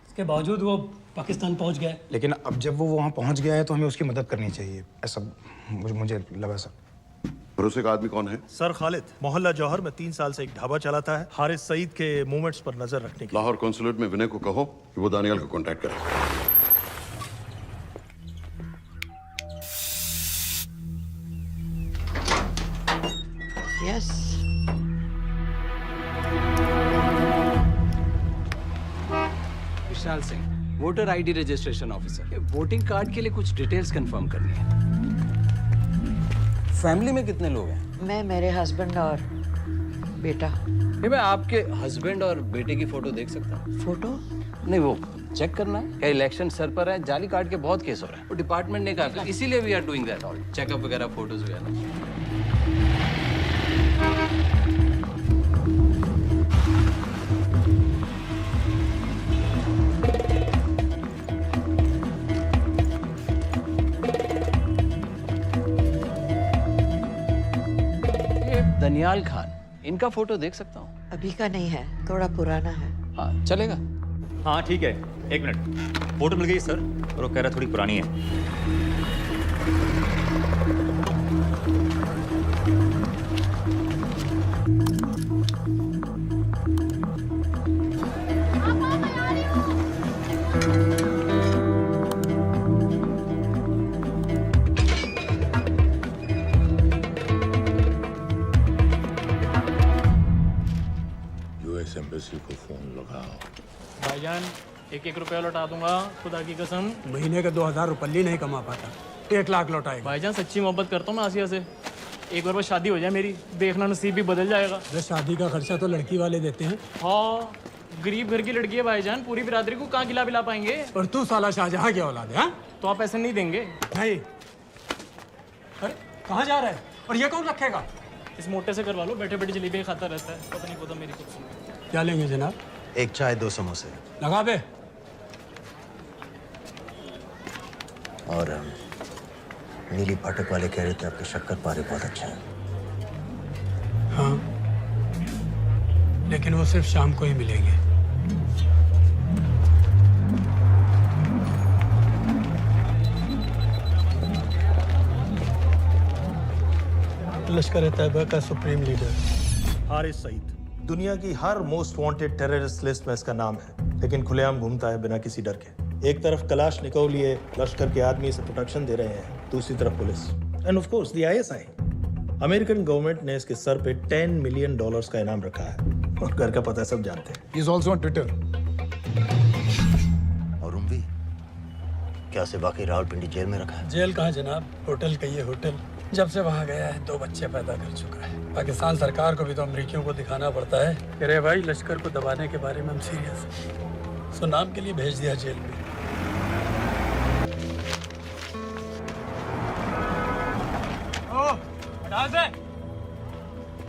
इसके बावजूद वो पाकिस्तान पहुंच गया. लेकिन अब जब वो वहाँ पहुँच गया है तो हमें उसकी मदद करनी चाहिए, ऐसा मुझे लगा सर. भरोसे का आदमी कौन है? सर खालिद, मोहल्ला जौहर में 3 साल से एक ढाबा चलाता है. हारिस सईद के मूवमेंट्स पर नजर रखने के. लाहौर कॉन्सुलेट में विनय को कहो कि वो दानियाल को कांटेक्ट करे. Yes. Vishal Singh, voter ID registration officer. Voting card के लिए कुछ डिटेल्स कंफर्म करनी है. फैमिली में कितने लोग हैं? मैं, मेरे हस्बैंड और बेटा. ये मैं आपके हस्बैंड और बेटे की फोटो देख सकता हूँ? फोटो? नहीं, वो चेक करना है. क्या इलेक्शन सर पर है? जाली कार्ड के बहुत केस हो रहे हैं. वो डिपार्टमेंट ने कहा, इसीलिए we are doing that all. Checkup वगैरह, फोटोज वगैरह. दनियाल खान, इनका फोटो देख सकता हूँ? अभी का नहीं है, थोड़ा पुराना है. हाँ, चलेगा. हाँ ठीक है, 1 मिनट. फोटो मिल गई सर, और वो कह रहा थोड़ी पुरानी है. यूएस एम्बेसी को फोन लगाओ. भाईजान, 1-1 रुपया लौटा दूंगा, खुदा की कसम. महीने का 2000 रुपये नहीं कमा पाता, 1 लाख लौटाएगा. भाईजान, सच्ची मोहब्बत करता हूँ मैं आसिया से. एक बार बस शादी हो जाए मेरी, देखना नसीब भी बदल जाएगा. अरे शादी का खर्चा तो लड़की वाले देते हैं. हाँ, गरीब घर की लड़की है भाईजान, पूरी बिरादरी को कहाँ खिला पाएंगे. और तू साला शाहजहां की औलाद है. हाँ, तो आप ऐसे नहीं देंगे? नहीं. अरे कहाँ जा रहा है? और ये कौन रखेगा? इस मोटे से करवा लो, बैठे बैठे जलेबी खाता रहता है. पता नहीं पता मेरी कुछ. क्या लेंगे जनाब? 1 चाय 2 समोसे. लगा बे. और नीली पाठक वाले कह रहे थे आपके शक्कर पारे बहुत अच्छे हैं. हाँ, लेकिन वो सिर्फ शाम को ही मिलेंगे. लश्कर तैयबा का सुप्रीम लीडर हारिस सईद. दुनिया की हर मोस्ट वांटेड टेररिस्ट लिस्ट में इसका नाम है, लेकिन खुलेआम घूमता है बिना किसी डर के. एक तरफ कलाशनिकोव लिए लश्कर के आदमी इसे प्रोटेक्शन दे रहे हैं, दूसरी तरफ police end of course the ISI. American government ने इसके सर पे $10 मिलियन का इनाम रखा है, और घर का पता सब जानते हैं. He is also on Twitter. और उम्वी, क्या से बाकी रावलपिंडी जेल में रखा है? जेल कहाँ जनाब, होटल कहिए होटल. जब से वहाँ गया है 2 बच्चे पैदा कर चुका है. पाकिस्तान सरकार को भी तो अमरीकियों को दिखाना पड़ता है. अरे भाई, लश्कर को दबाने के बारे में हम सीरियस हैं. सो नाम के लिए भेज दिया जेल में. हटा दे.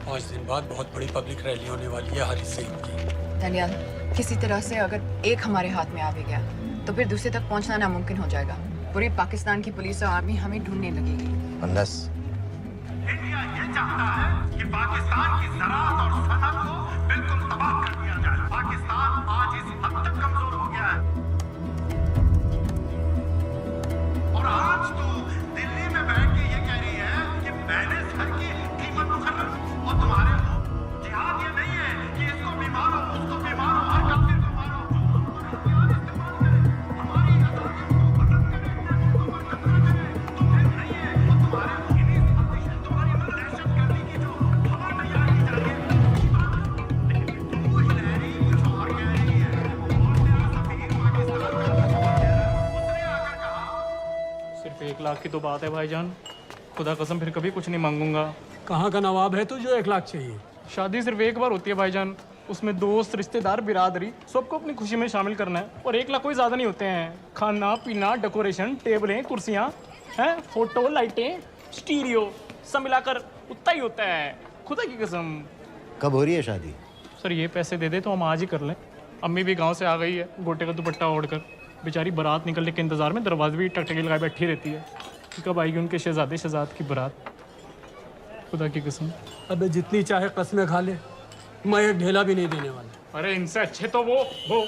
5 दिन बाद बहुत बड़ी पब्लिक रैली होने वाली है हारिस सईद की. दनियाल, किसी तरह से अगर एक हमारे हाथ में आ भी गया तो फिर दूसरे तक पहुंचना नामुमकिन हो जाएगा. पूरी पाकिस्तान की पुलिस और आर्मी हमें ढूंढने लगेगी. Unless इंडिया ये चाहता है कि पाकिस्तान की ज़राअत और सनअत को बिल्कुल तबाह कर दिया जाए. पाकिस्तान आज इस हद तक कमजोर हो गया है और आज तो दिल तो बात है भाईजान, खुदा कसम फिर कभी कुछ नहीं मांगूंगा। कहाँ का नवाब है तू जो 1 लाख चाहिए? शादी सिर्फ एक बार होती है भाईजान, उसमें दोस्त रिश्तेदार बिरादरी सबको अपनी खुशी में शामिल करना है, और 1 लाख कोई ज़्यादा नहीं होते हैं। खाना पीना, डेकोरेशन, टेबलें, कुर्सियाँ हैं, फोटो, लाइटें, स्टीरियो सब मिलाकर उतना ही होता है, खुदा की कसम। कब हो रही है शादी? सर ये पैसे दे दे तो हम आज ही कर लें। अम्मी भी गांव से आ गई है गोटे का दुपट्टा ओढ़कर, बेचारी बारात निकलने के इंतजार में दरवाजे भी टकटकी लगाए बैठी रहती है कि कब आएगी उनके शहजाद की बारात, खुदा की कसम। अबे जितनी चाहे कस्में खा ले, मैं एक ढेला भी नहीं देने वाला। अरे इनसे अच्छे तो वो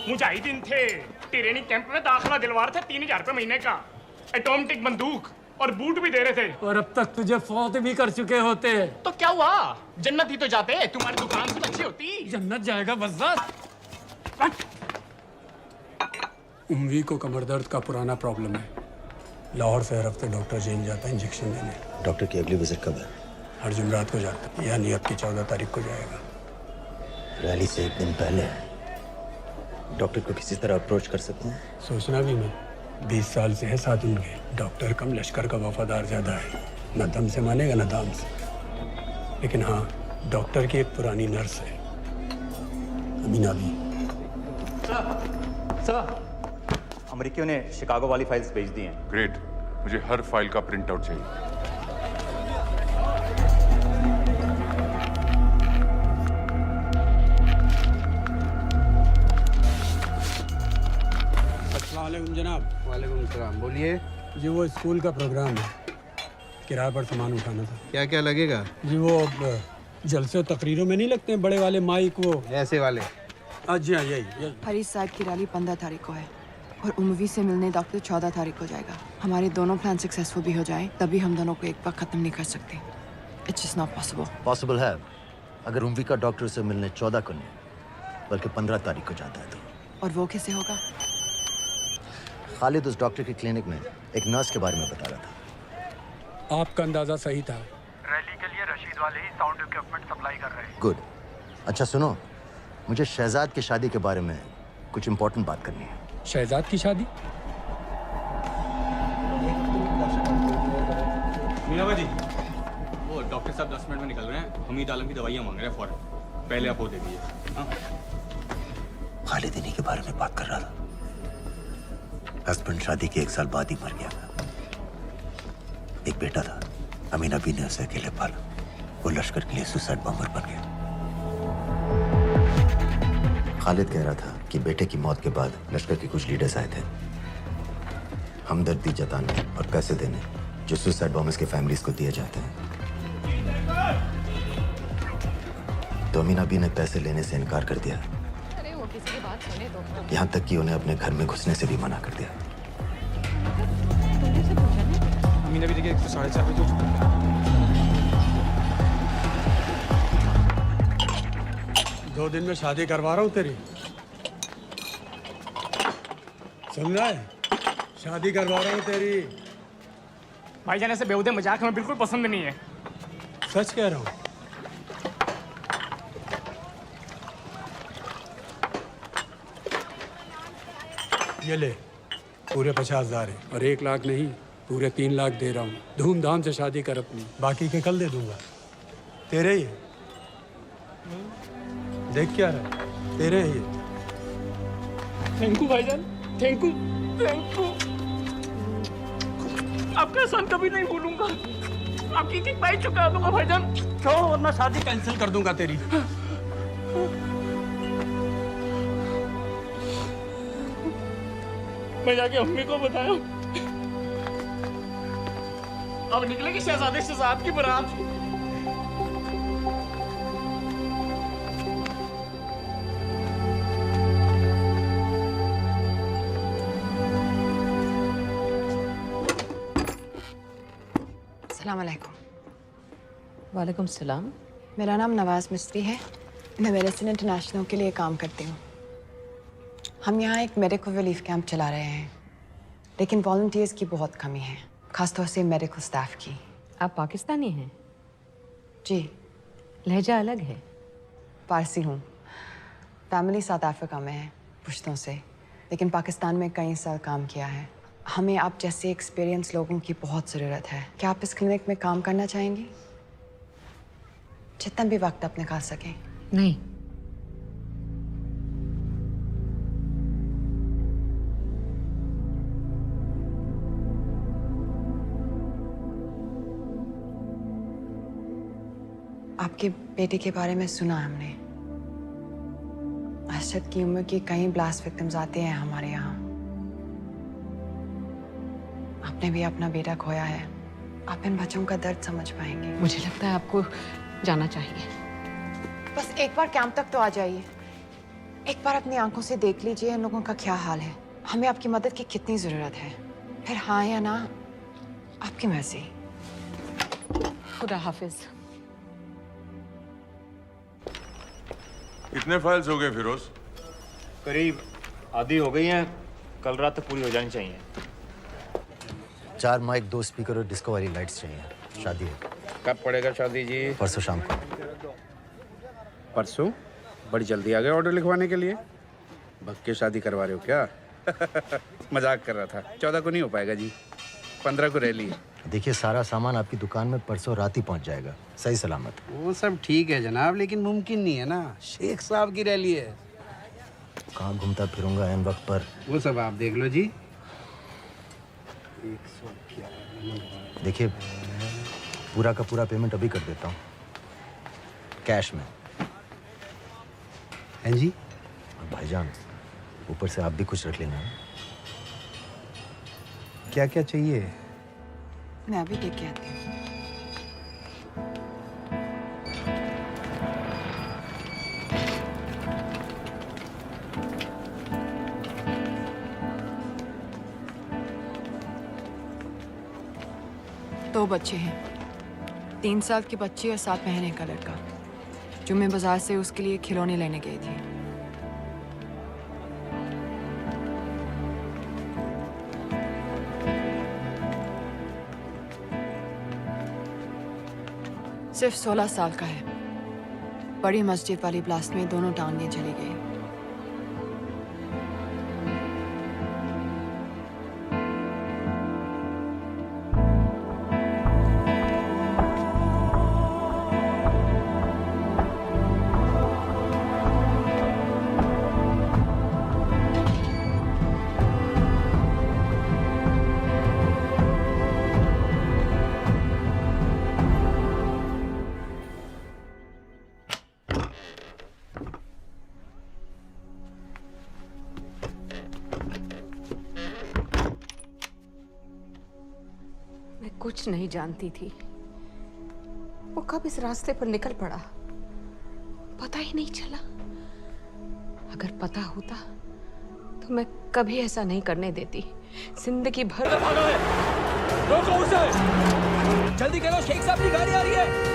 मुजाहिदीन थे, ट्रेनिंग कैंप में दाखिला दिलवा रहे थे 3000 रुपये महीने का, एटॉमिक बंदूक और बूट भी दे रहे थे। और अब तक तुझे फौत भी कर चुके होते। तो क्या हुआ, जन्नत ही तो जाते, तुम्हारी दुकान से अच्छी होती। जन्नत जाएगा बस। उम्वी को कमर दर्द का पुराना प्रॉब्लम है, लाहौर से हर हफ्ते डॉक्टर जेल जाता है इंजेक्शन देने। डॉक्टर की अगली विजिट कब है? हर जुमरात को जाता है, यानी अब की 14 तारीख को जाएगा। रैली से 1 दिन पहले डॉक्टर को किसी तरह अप्रोच कर सकते हैं? सोचना भी नहीं, 20 साल से है साथ उनके। डॉक्टर कम लश्कर का वफादार ज्यादा है, न दम से मानेगा न दाम से। लेकिन हाँ, डॉक्टर की एक पुरानी नर्स है, अमीना भी। सर, अमेरिकियों ने शिकागो वाली फाइल्स भेज दी हैं। ग्रेट, मुझे हर फाइल का प्रिंट आउट चाहिए। अस्सलाम वालेकुम जनाब। वालेकुम सलाम, बोलिए। जी वो स्कूल का प्रोग्राम है, किराए पर सामान उठाना था। क्या क्या लगेगा? जी वो जलसे तकरीरों में नहीं लगते हैं बड़े वाले माइक, वो ऐसे वाले? जी हाँ, यही। फरीद साहब की रैली 15 तारीख को है और उम्वी से मिलने डॉक्टर 14 तारीख को जाएगा। हमारे दोनों प्लान सक्सेसफुल भी हो जाए तभी हम दोनों को एक बार खत्म नहीं कर सकते। It's just not possible. Possible है अगर उम्वी का डॉक्टर से मिलने 14 को नहीं बल्कि 15 तारीख को जाता है तो। और वो कैसे होगा? खालिद उस डॉक्टर की क्लिनिक में एक नर्स के बारे में बता रहा था। आपका अंदाजा सही था। रैली के लिए रशीद वाले ही साउंड इक्विपमेंट सप्लाई कर रहे हैं। गुड। अच्छा सुनो, मुझे शहजाद की शादी के बारे में कुछ इम्पोर्टेंट बात करनी है। शहजाद की शादी? मीना जी, वो डॉक्टर साहब 10 मिनट में निकल रहे हैं, हमीद आलम की दवाइयाँ मांग रहे हैं फौरन, पहले आप वो दे दीजिए। खालिद इन्हीं के बारे में बात कर रहा था। हस्बैंड शादी के 1 साल बाद ही मर गया था। एक बेटा था, अमीना भी ने उसे अकेले पाला। वो लश्कर के लिए सुसाइड बॉम्बर बन गया। खालिद कह रहा था कि बेटे की मौत के बाद लश्कर के कुछ लीडर्स आए थे हमदर्दी जताने और पैसे देने, जो सुसाइड बॉम्बर्स के फैमिलीज को दिए जाते हैं। तो अमीना भी ने पैसे लेने से इनकार कर दिया। अरे वो किसी की बात सुने तो। यहाँ तक कि उन्हें अपने घर में घुसने से भी मना कर दिया। अमीना भी देखिए 4:30 बजे हो चुका है। 2 दिन में शादी करवा रहा हूँ तेरी, सुन रहा है? शादी करवा रहा हूँ तेरी। भाईजान ऐसे बेहुदे मजाक हमें बिल्कुल पसंद नहीं है। सच कह रहा हूँ। ये ले, पूरे 50,000 है और 1 लाख नहीं, पूरे 3 लाख दे रहा हूँ। धूमधाम से शादी कर अपनी, बाकी के कल दे दूंगा। तेरे ही है। देख क्या रहा है, तेरे ही है। थैंक यू भाईजान, थैंक यू, थैंक यू। आपका एहसान कभी नहीं भूलूंगा। आपकी एक बाई चुका दूंगा भाईजान। क्यों? वरना शादी कैंसिल कर दूंगा तेरी। मैं जाके अम्मी को बताया, अब निकलेगी शहजादे शहजाद की बारात। अस्सलाम वालेकुम। वालेकुम सलाम। मेरा नाम नवाज मिस्त्री है, मैं मेडिसिन इंटरनेशनल के लिए काम करती हूँ। हम यहाँ एक मेडिकल रिलीफ कैंप चला रहे हैं, लेकिन वॉलंटियर्स की बहुत कमी है, खासतौर से मेडिकल स्टाफ की। आप पाकिस्तानी हैं? जी। लहजा अलग है। पारसी हूँ, फैमिली साउथ अफ्रीका में है पुश्तों से, लेकिन पाकिस्तान में कई साल काम किया है। हमें आप जैसे एक्सपीरियंस लोगों की बहुत ज़रूरत है। क्या आप इस क्लिनिक में काम करना चाहेंगी? जितना भी वक्त आप निकाल सकें। नहीं। आपके बेटे के बारे में सुना हमने। अरशद की उम्र के कई ब्लास्ट विक्टिम्स आते हैं हमारे यहाँ। आपने भी अपना बेटा खोया है। आप इन बच्चों का दर्द समझ पाएंगे। मुझे लगता है आपको जाना चाहिए। बस एक बार कैंप तक तो आ जाइए। एक बार अपनी आंखों से देख लीजिए इन लोगों का क्या हाल है। हमें आपकी मदद की कितनी जरूरत है। फिर हाँ या ना आपकी मर्जी। खुदा हाफिज। कितने फाइल्स हो गए फिरोज? करीब आधी हो गई हैं। कल रात तक पूरी हो जानी चाहिए। 4 माइक, 2 स्पीकर और डिस्को वाली लाइट्स चाहिए। शादी है। कब पड़ेगा शादी जी? परसों शाम को। परसों? बड़ी जल्दी आ गए ऑर्डर लिखवाने के लिए। भग के शादी करवा रहे हो क्या? मजाक कर रहा था। 14 को नहीं हो पाएगा जी, 15 को रैली है। देखिए, सारा सामान आपकी दुकान में परसों रात ही पहुंच जाएगा, सही सलामत। वो सब ठीक है जनाब, लेकिन मुमकिन नहीं है ना। शेख साहब की रैली है। कहाँ घूमता फिरूंगा ऐन वक्त पर? वो सब आप देख लो जी। देखिए, पूरा का पूरा पेमेंट अभी कर देता हूँ, कैश में। हैं जी? और भाईजान, ऊपर से आप भी कुछ रख लेना। क्या क्या चाहिए? मैं अभी देख के आती हूँ। दो बच्चे हैं, 3 साल की बच्ची और 7 महीने का लड़का, जो मैं बाजार से उसके लिए खिलौने लेने गई थी। सिर्फ 16 साल का है। बड़ी मस्जिद वाली ब्लास्ट में दोनों टांगें चली गई। कुछ नहीं जानती थी वो कब इस रास्ते पर निकल पड़ा, पता ही नहीं चला। अगर पता होता तो मैं कभी ऐसा नहीं करने देती। जिंदगी भर रोको उसे! जल्दी करो, शेख साहब की गाड़ी आ रही है।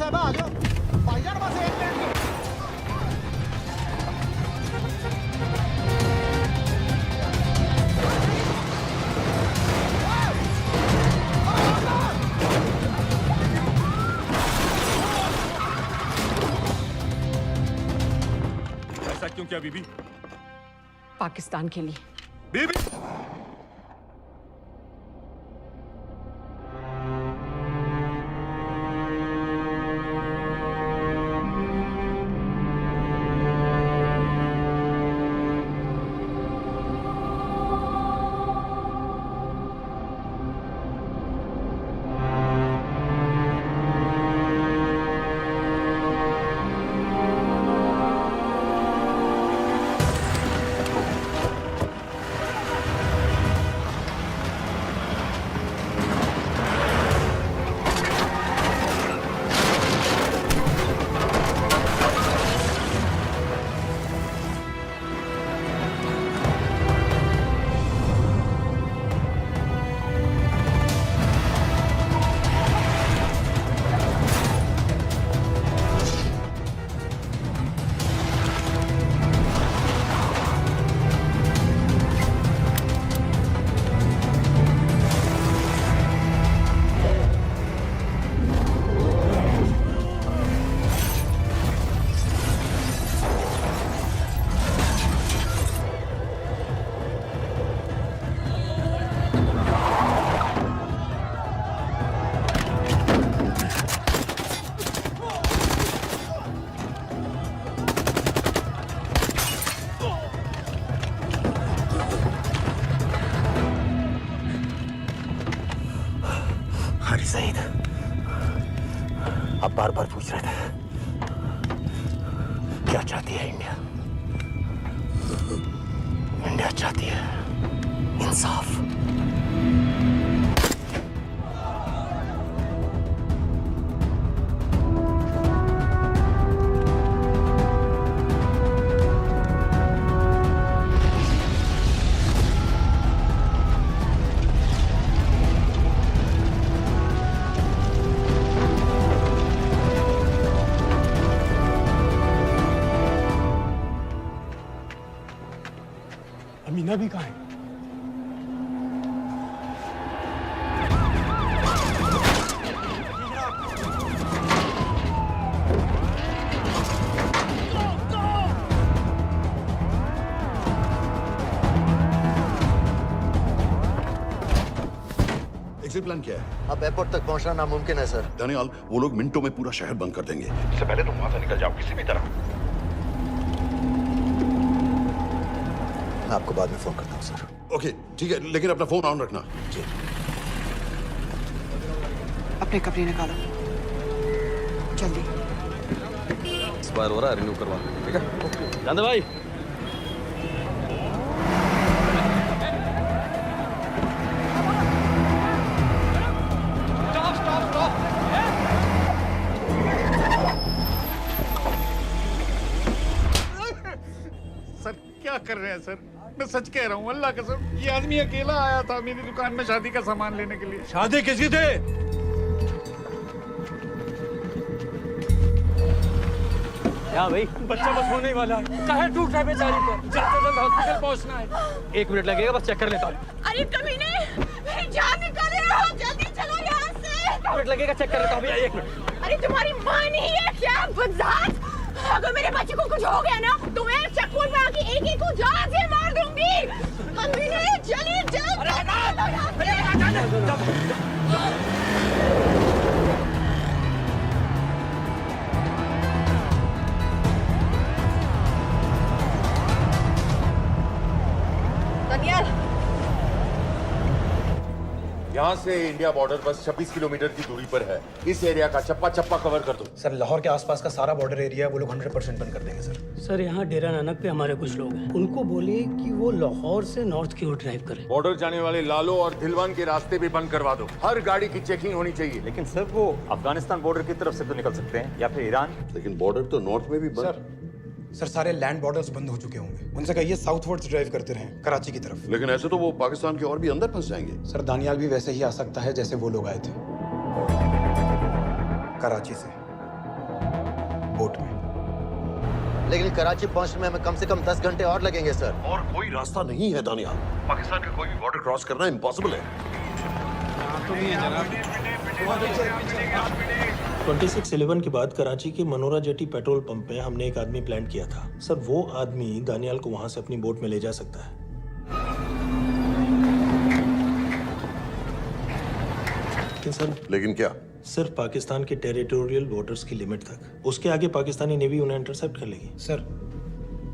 साहब आ जाओ भाईजान, बस 1 मिनट की। ऐसा क्यों किया बीबी? पाकिस्तान के लिए। बीबी हारी सईद, आप बार बार पूछ रहे थे क्या चाहती है इंडिया? इंडिया चाहती है इंसाफ। अमीना भी कहाँ है? एग्जिट प्लान क्या है? अब एयरपोर्ट तक पहुंचना नामुमकिन है सर। दानियाल, वो लोग मिनटों में पूरा शहर बंद कर देंगे। इससे पहले तुम वहां से निकल जाओ किसी भी तरह। मैं आपको बाद में फोन करता हूँ सर। ओके ठीक है, लेकिन अपना फोन ऑन रखना। जी। अपने कपड़े निकालो जल्दी। एक्सपायर हो रहा है, रिन्यू करवा, ठीक है? जान दे भाई। सर क्या कर रहे हैं सर? मैं सच कह रहा हूँ, अल्लाह कसम, ये आदमी अकेला आया था मेरी दुकान में शादी का सामान लेने के लिए। शादी किसकी थी? क्या भाई? बच्चा बस होने वाला है। काहे टूट रहा है बेचारी पर? जल्द से जल्द हॉस्पिटल पहुंचना है। 1 मिनट लगेगा, बस चेक कर लेता हूँ। अरे कमीने, मेरी जान निकाल रहे हो, जल्दी चलो यहाँ से। 1 मिनट लगेगा, चेक कर लेता हूँ भैया, 1 मिनट। अरे तुम्हारी माँ नहीं है क्या बदजात? अगर मेरे बच्चे को कुछ हो गया ना तो मैं चक्कू में आके एक को जान से मार दूंगी। कमीने चलिए जल्द। दानियाल, यहाँ से इंडिया बॉर्डर बस 26 किलोमीटर की दूरी पर है। इस एरिया का चप्पा चप्पा कवर कर दो। सर लाहौर के आसपास का सारा बॉर्डर एरिया वो लोग 100% बंद कर देंगे सर। सर यहाँ डेरा नानक पे हमारे कुछ लोग हैं, उनको बोलिए कि वो लाहौर से नॉर्थ की ओर ड्राइव करें। बॉर्डर जाने वाले लालो और दिलवान के रास्ते भी बंद करवा दो। हर गाड़ी की चेकिंग होनी चाहिए। लेकिन सर वो अफगानिस्तान बॉर्डर की तरफ से तो निकल सकते हैं, या फिर ईरान। लेकिन बॉर्डर तो नॉर्थ में भी बंद। सर सारे लैंड बॉर्डर्स बंद हो चुके होंगे। उनसे कहिए साउथवर्ड्स ड्राइव करते रहें कराची की तरफ। लेकिन ऐसे तो वो पाकिस्तान के और भी अंदर फंस जाएंगे। सर दानियाल भी वैसे ही आ सकता है जैसे वो लोग आए थे कराची से। बोट में। लेकिन कराची पहुंचने में हमें कम से कम 10 घंटे और लगेंगे सर। और कोई रास्ता नहीं है दानियाल। पाकिस्तान का कोई भी बॉर्डर क्रॉस करना इम्पॉसिबल है। 2611 के बाद कराची के मनोरा जेटी पेट्रोल पंप में हमने एक आदमी प्लान किया था सर। वो आदमी दानियाल को वहां से अपनी बोट में ले जा सकता है। लेकिन क्या? सिर्फ पाकिस्तान के टेरिटोरियल वाटर्स की लिमिट तक। उसके आगे पाकिस्तानी नेवी उन्हें इंटरसेप्ट कर लेगी। सर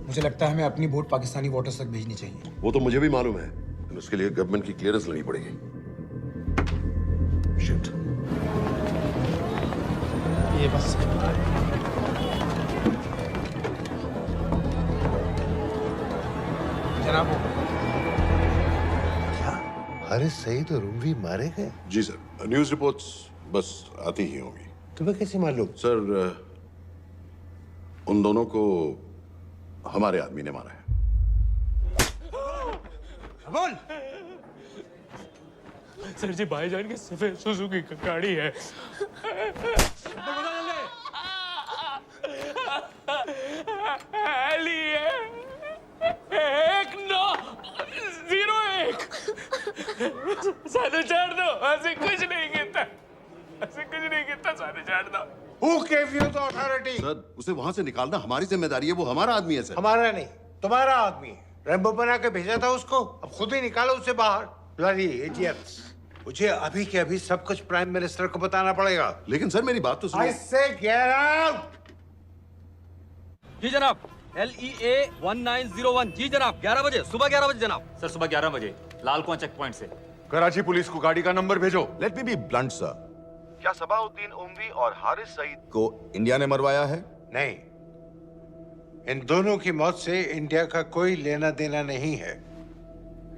मुझे लगता है हमें अपनी बोट पाकिस्तानी वाटर्स तक भेजनी चाहिए। वो तो मुझे भी मालूम है, लेकिन उसके लिए गवर्नमेंट की क्लियरेंस लेनी पड़ेगी। शिट। ये बस जनाब हारिस सईद और उमरी मारे गए? जी सर, न्यूज़ रिपोर्ट्स बस आती ही होंगी। तुम्हें कैसे मालूम? सर उन दोनों को हमारे आदमी ने मारा है। बोल। सर जी भाईजान की सफेद सुजुकी की गाड़ी है। साधु छोड़ दो, ऐसे कुछ नहीं कहता, ऐसे कुछ नहीं कहता, साधु छोड़ दो। Who gave you the authority? Sir उसे वहां से निकालना हमारी जिम्मेदारी है, वो हमारा आदमी है सर। हमारा नहीं, तुम्हारा आदमी है। रेम्बो बना के भेजा था उसको, अब खुद ही निकालो उसे बाहर। Bloody idiots! मुझे अभी के अभी सब कुछ प्राइम मिनिस्टर को बताना पड़ेगा। लेकिन सर मेरी बात तो सुनो। I say get out! जी जनाब, LEA 1901। जी जनाब, 11 बजे, सुबह 11 बजे जनाब। सर सुबह 11 बजे लाल कुआं चेक पॉइंट से। कराची पुलिस को गाड़ी का नंबर भेजो। Let me be blunt sir, क्या सबाउद्दीन उमवी और हारिस सईद को इंडिया ने मरवाया है? नहीं, इन दोनों की मौत से इंडिया का कोई लेना देना नहीं है।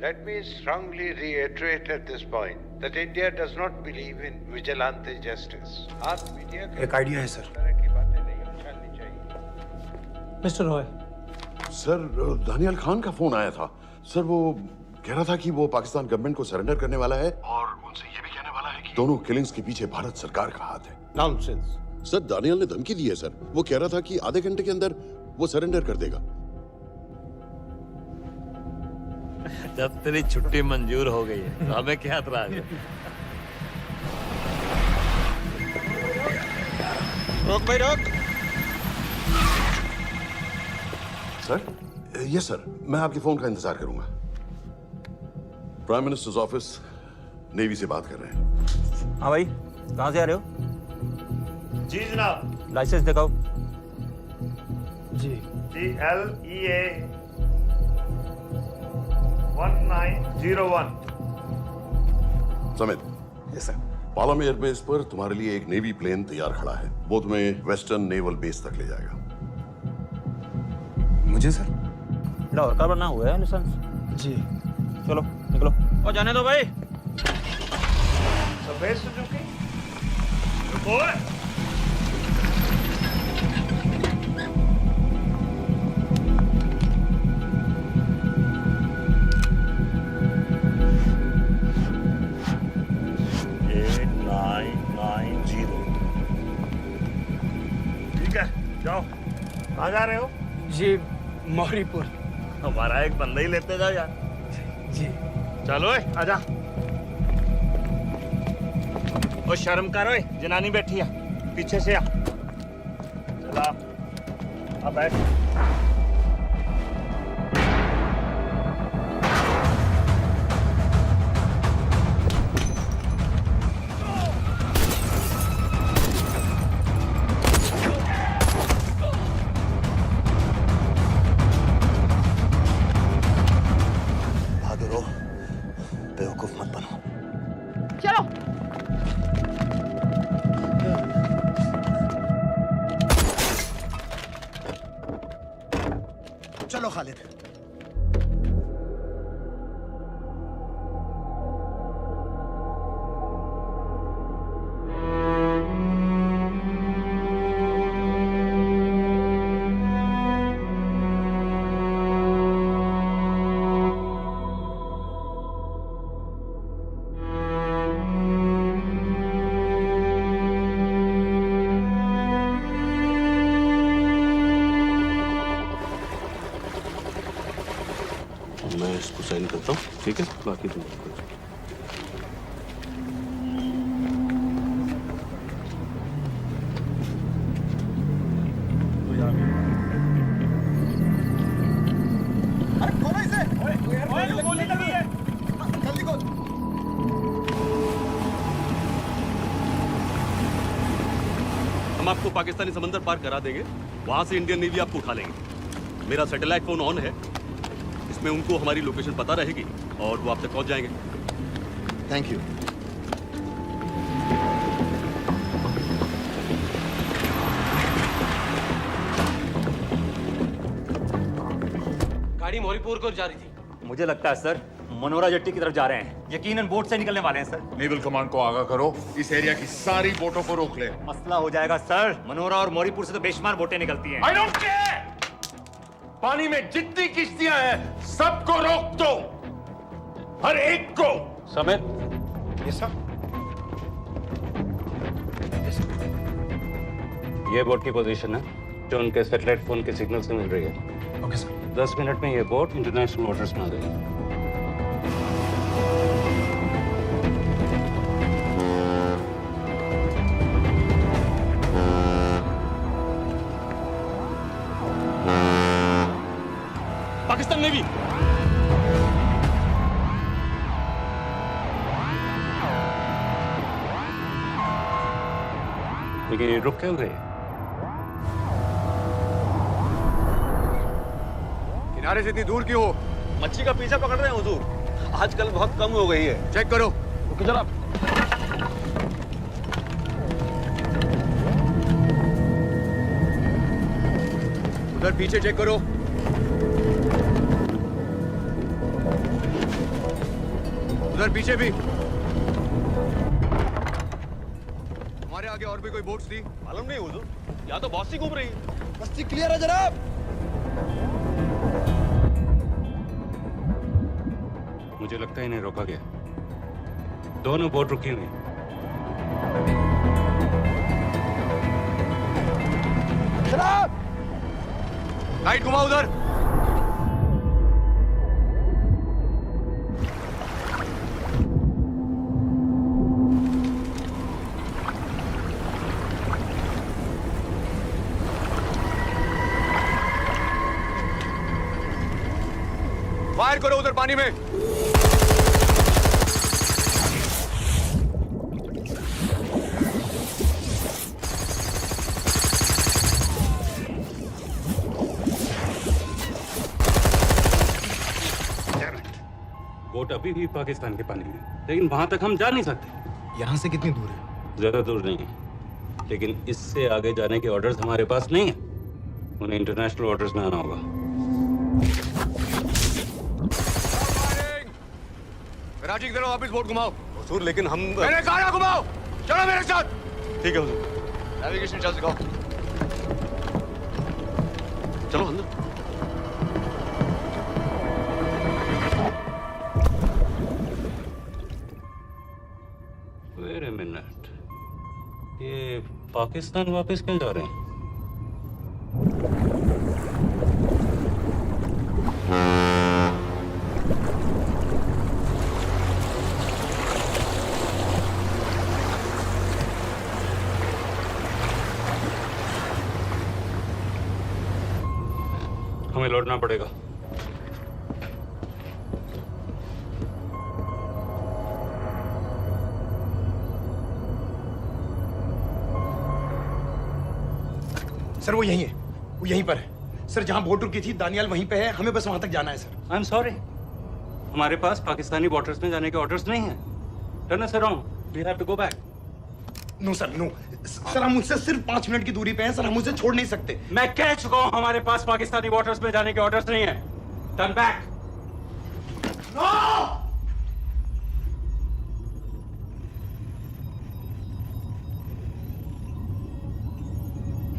Let me strongly reiterate at this point that India does not believe in vigilante justice. आप मीडिया एक आइडिया है सर। की बातें नहीं उछालनी चाहिए। मिस्टर रॉय। सर दानियाल खान का फोन आया था। सर वो कह रहा था कि वो पाकिस्तान गवर्नमेंट को सरेंडर करने वाला है और उनसे ये भी कहने वाला है कि दोनों किलिंग्स के पीछे भारत सरकार का हाथ है। Nonsense. सर दानियाल ने धमकी दी है सर। वो कह रहा था कि आधे घंटे के अंदर वो सरेंडर कर देगा। जब तेरी छुट्टी मंजूर हो गई है तो हमें क्या एतराज है? रोक भाई रोक। सर यस सर, मैं आपके फोन का इंतजार करूंगा। प्राइम मिनिस्टर्स ऑफिस नेवी से बात कर रहे हैं। हाँ भाई, कहाँ से आ रहे हो? जी जनाब। लाइसेंस दिखाओ। जी LEA 1901। समित। Yes sir. पालम एयरबेस पर तुम्हारे लिए एक नेवी प्लेन तैयार खड़ा है। वो तुम्हें वेस्टर्न नेवल बेस तक ले जाएगा। मुझे सर? लाहौर का बना हुआ है लाइसेंस। जी चलो निकलो। और जाने दो भाई। सफेद सुजुकी। रुको। ठीक है, जाओ। कहाँ जा रहे हो? जी मौरीपुर। हमारा एक बंदा ही लेते जाओ यार। जी चलो आजा। ओ शर्म कर, ओए जनानी बैठी है, पीछे से आ। चला अब बैठ। बहादुर हो, बेवकूफ मत बनो। चलो। चलो खालिद। ठीक है, बाकी तुम कुछ हम आपको पाकिस्तानी समंदर पार करा देंगे, वहां से इंडियन नेवी आपको उठा लेंगे। मेरा सैटेलाइट फोन ऑन है, इसमें उनको हमारी लोकेशन पता रहेगी और वो आप तक पहुंच जाएंगे। Thank you. गाड़ी मौरीपुर को जा रही थी। मुझे लगता है सर मनोरा जेट्टी की तरफ जा रहे हैं। यकीनन बोट से निकलने वाले हैं सर। नेवल कमांड को आगाह करो, इस एरिया की सारी बोटों को रोक ले। मसला हो जाएगा सर। मनोरा और मौरीपुर से तो बेशुमार बोटें निकलती हैं। I don't care! पानी में जितनी किश्तियां हैं सबको रोक दो, हर एक को। समेत ये सब ये बोट की पोजीशन है जो उनके सैटेलाइट फोन के सिग्नल से मिल रही है। Okay sir. 10 मिनट में ये बोट इंटरनेशनल वाटर्स में आ जाएगी। पाकिस्तान नेवी लेकिन ये रुक क्यों गए? किनारे से इतनी दूर क्यों हो? मच्छी का पीछा पकड़ रहे हैं हुजूर। आजकल बहुत कम हो गई है। चेक करो। रुको जरा। उधर पीछे चेक करो। उधर पीछे भी। हमारे आगे और भी कोई बोट्स थी? मालूम नहीं हुजूर। यहाँ तो बहुत सी घूम रही है। बस्ती क्लियर है जनाब। मुझे लगता है इन्हें रोका गया। दोनों बोट रुकी हुई। जनाब लाइट घुमाओ उधर। फायर करो उधर पानी में। बोट अभी भी पाकिस्तान के पानी में, लेकिन वहां तक हम जा नहीं सकते। यहाँ से कितनी दूर है? ज्यादा दूर नहीं है, लेकिन इससे आगे जाने के ऑर्डर्स हमारे पास नहीं है। उन्हें इंटरनेशनल वाटर्स में आना होगा। राजी की तरफ वापस बोट घुमाओ। हुजूर लेकिन हम मैंने कहा ना घुमाओ। चलो मेरे साथ। ठीक है हुजूर। नेविगेशन चार्ज दिखाओ। चलो अंदर। वेट अ मिनट, ये पाकिस्तान वापस क्यों जा रहे हैं? हमें लौटना पड़ेगा। सर वो यहीं है, वो यहीं पर है। सर जहां बोट रुकी थी दानियाल वहीं पे है, हमें बस वहां तक जाना है सर। आई एम सॉरी, हमारे पास पाकिस्तानी वाटर्स में जाने के ऑर्डर्स नहीं है। Turn us around, we have to go back. No sir no sir, हम मुझसे सिर्फ 5 मिनट की दूरी पे हैं सर, हम उसे छोड़ नहीं सकते। मैं कह चुका हूं हमारे पास पाकिस्तानी वाटर्स में जाने के ऑर्डर्स नहीं है। Turn back.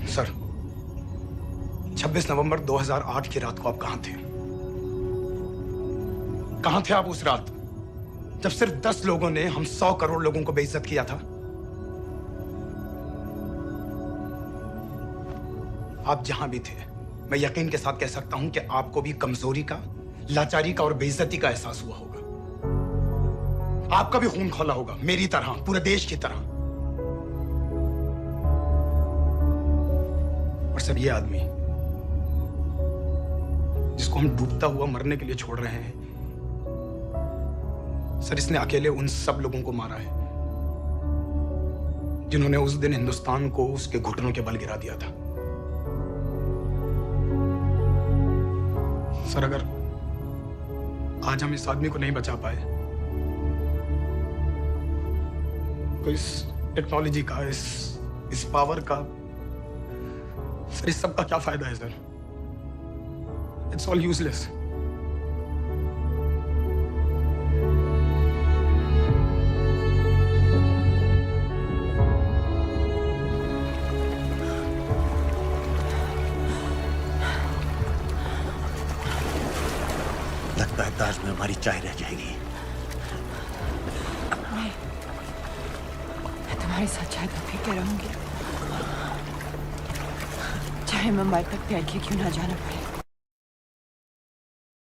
सर 26 नवंबर 2008 की रात को आप कहां थे? कहां थे आप उस रात जब सिर्फ 10 लोगों ने हम 100 करोड़ लोगों को बेइज्जत किया था? आप जहां भी थे, मैं यकीन के साथ कह सकता हूं कि आपको भी कमजोरी का, लाचारी का और बेइज्जती का एहसास हुआ होगा। आपका भी खून खौला होगा, मेरी तरह, पूरे देश की तरह। और सब ये आदमी जिसको हम डूबता हुआ मरने के लिए छोड़ रहे हैं, सर इसने अकेले उन सब लोगों को मारा है जिन्होंने उस दिन हिंदुस्तान को उसके घुटनों के बल गिरा दिया था। सर अगर आज हम इस आदमी को नहीं बचा पाए तो इस टेक्नोलॉजी का, इस पावर का, सर इस सब का क्या फायदा है सर? It's all useless. लगता है ताज में हमारी चाय रह जाएगी। मैं तुम्हारे साथ चाय तो पी के रहूंगी, चाहे मुंबई तक प्यार के क्यों ना जाना पड़े।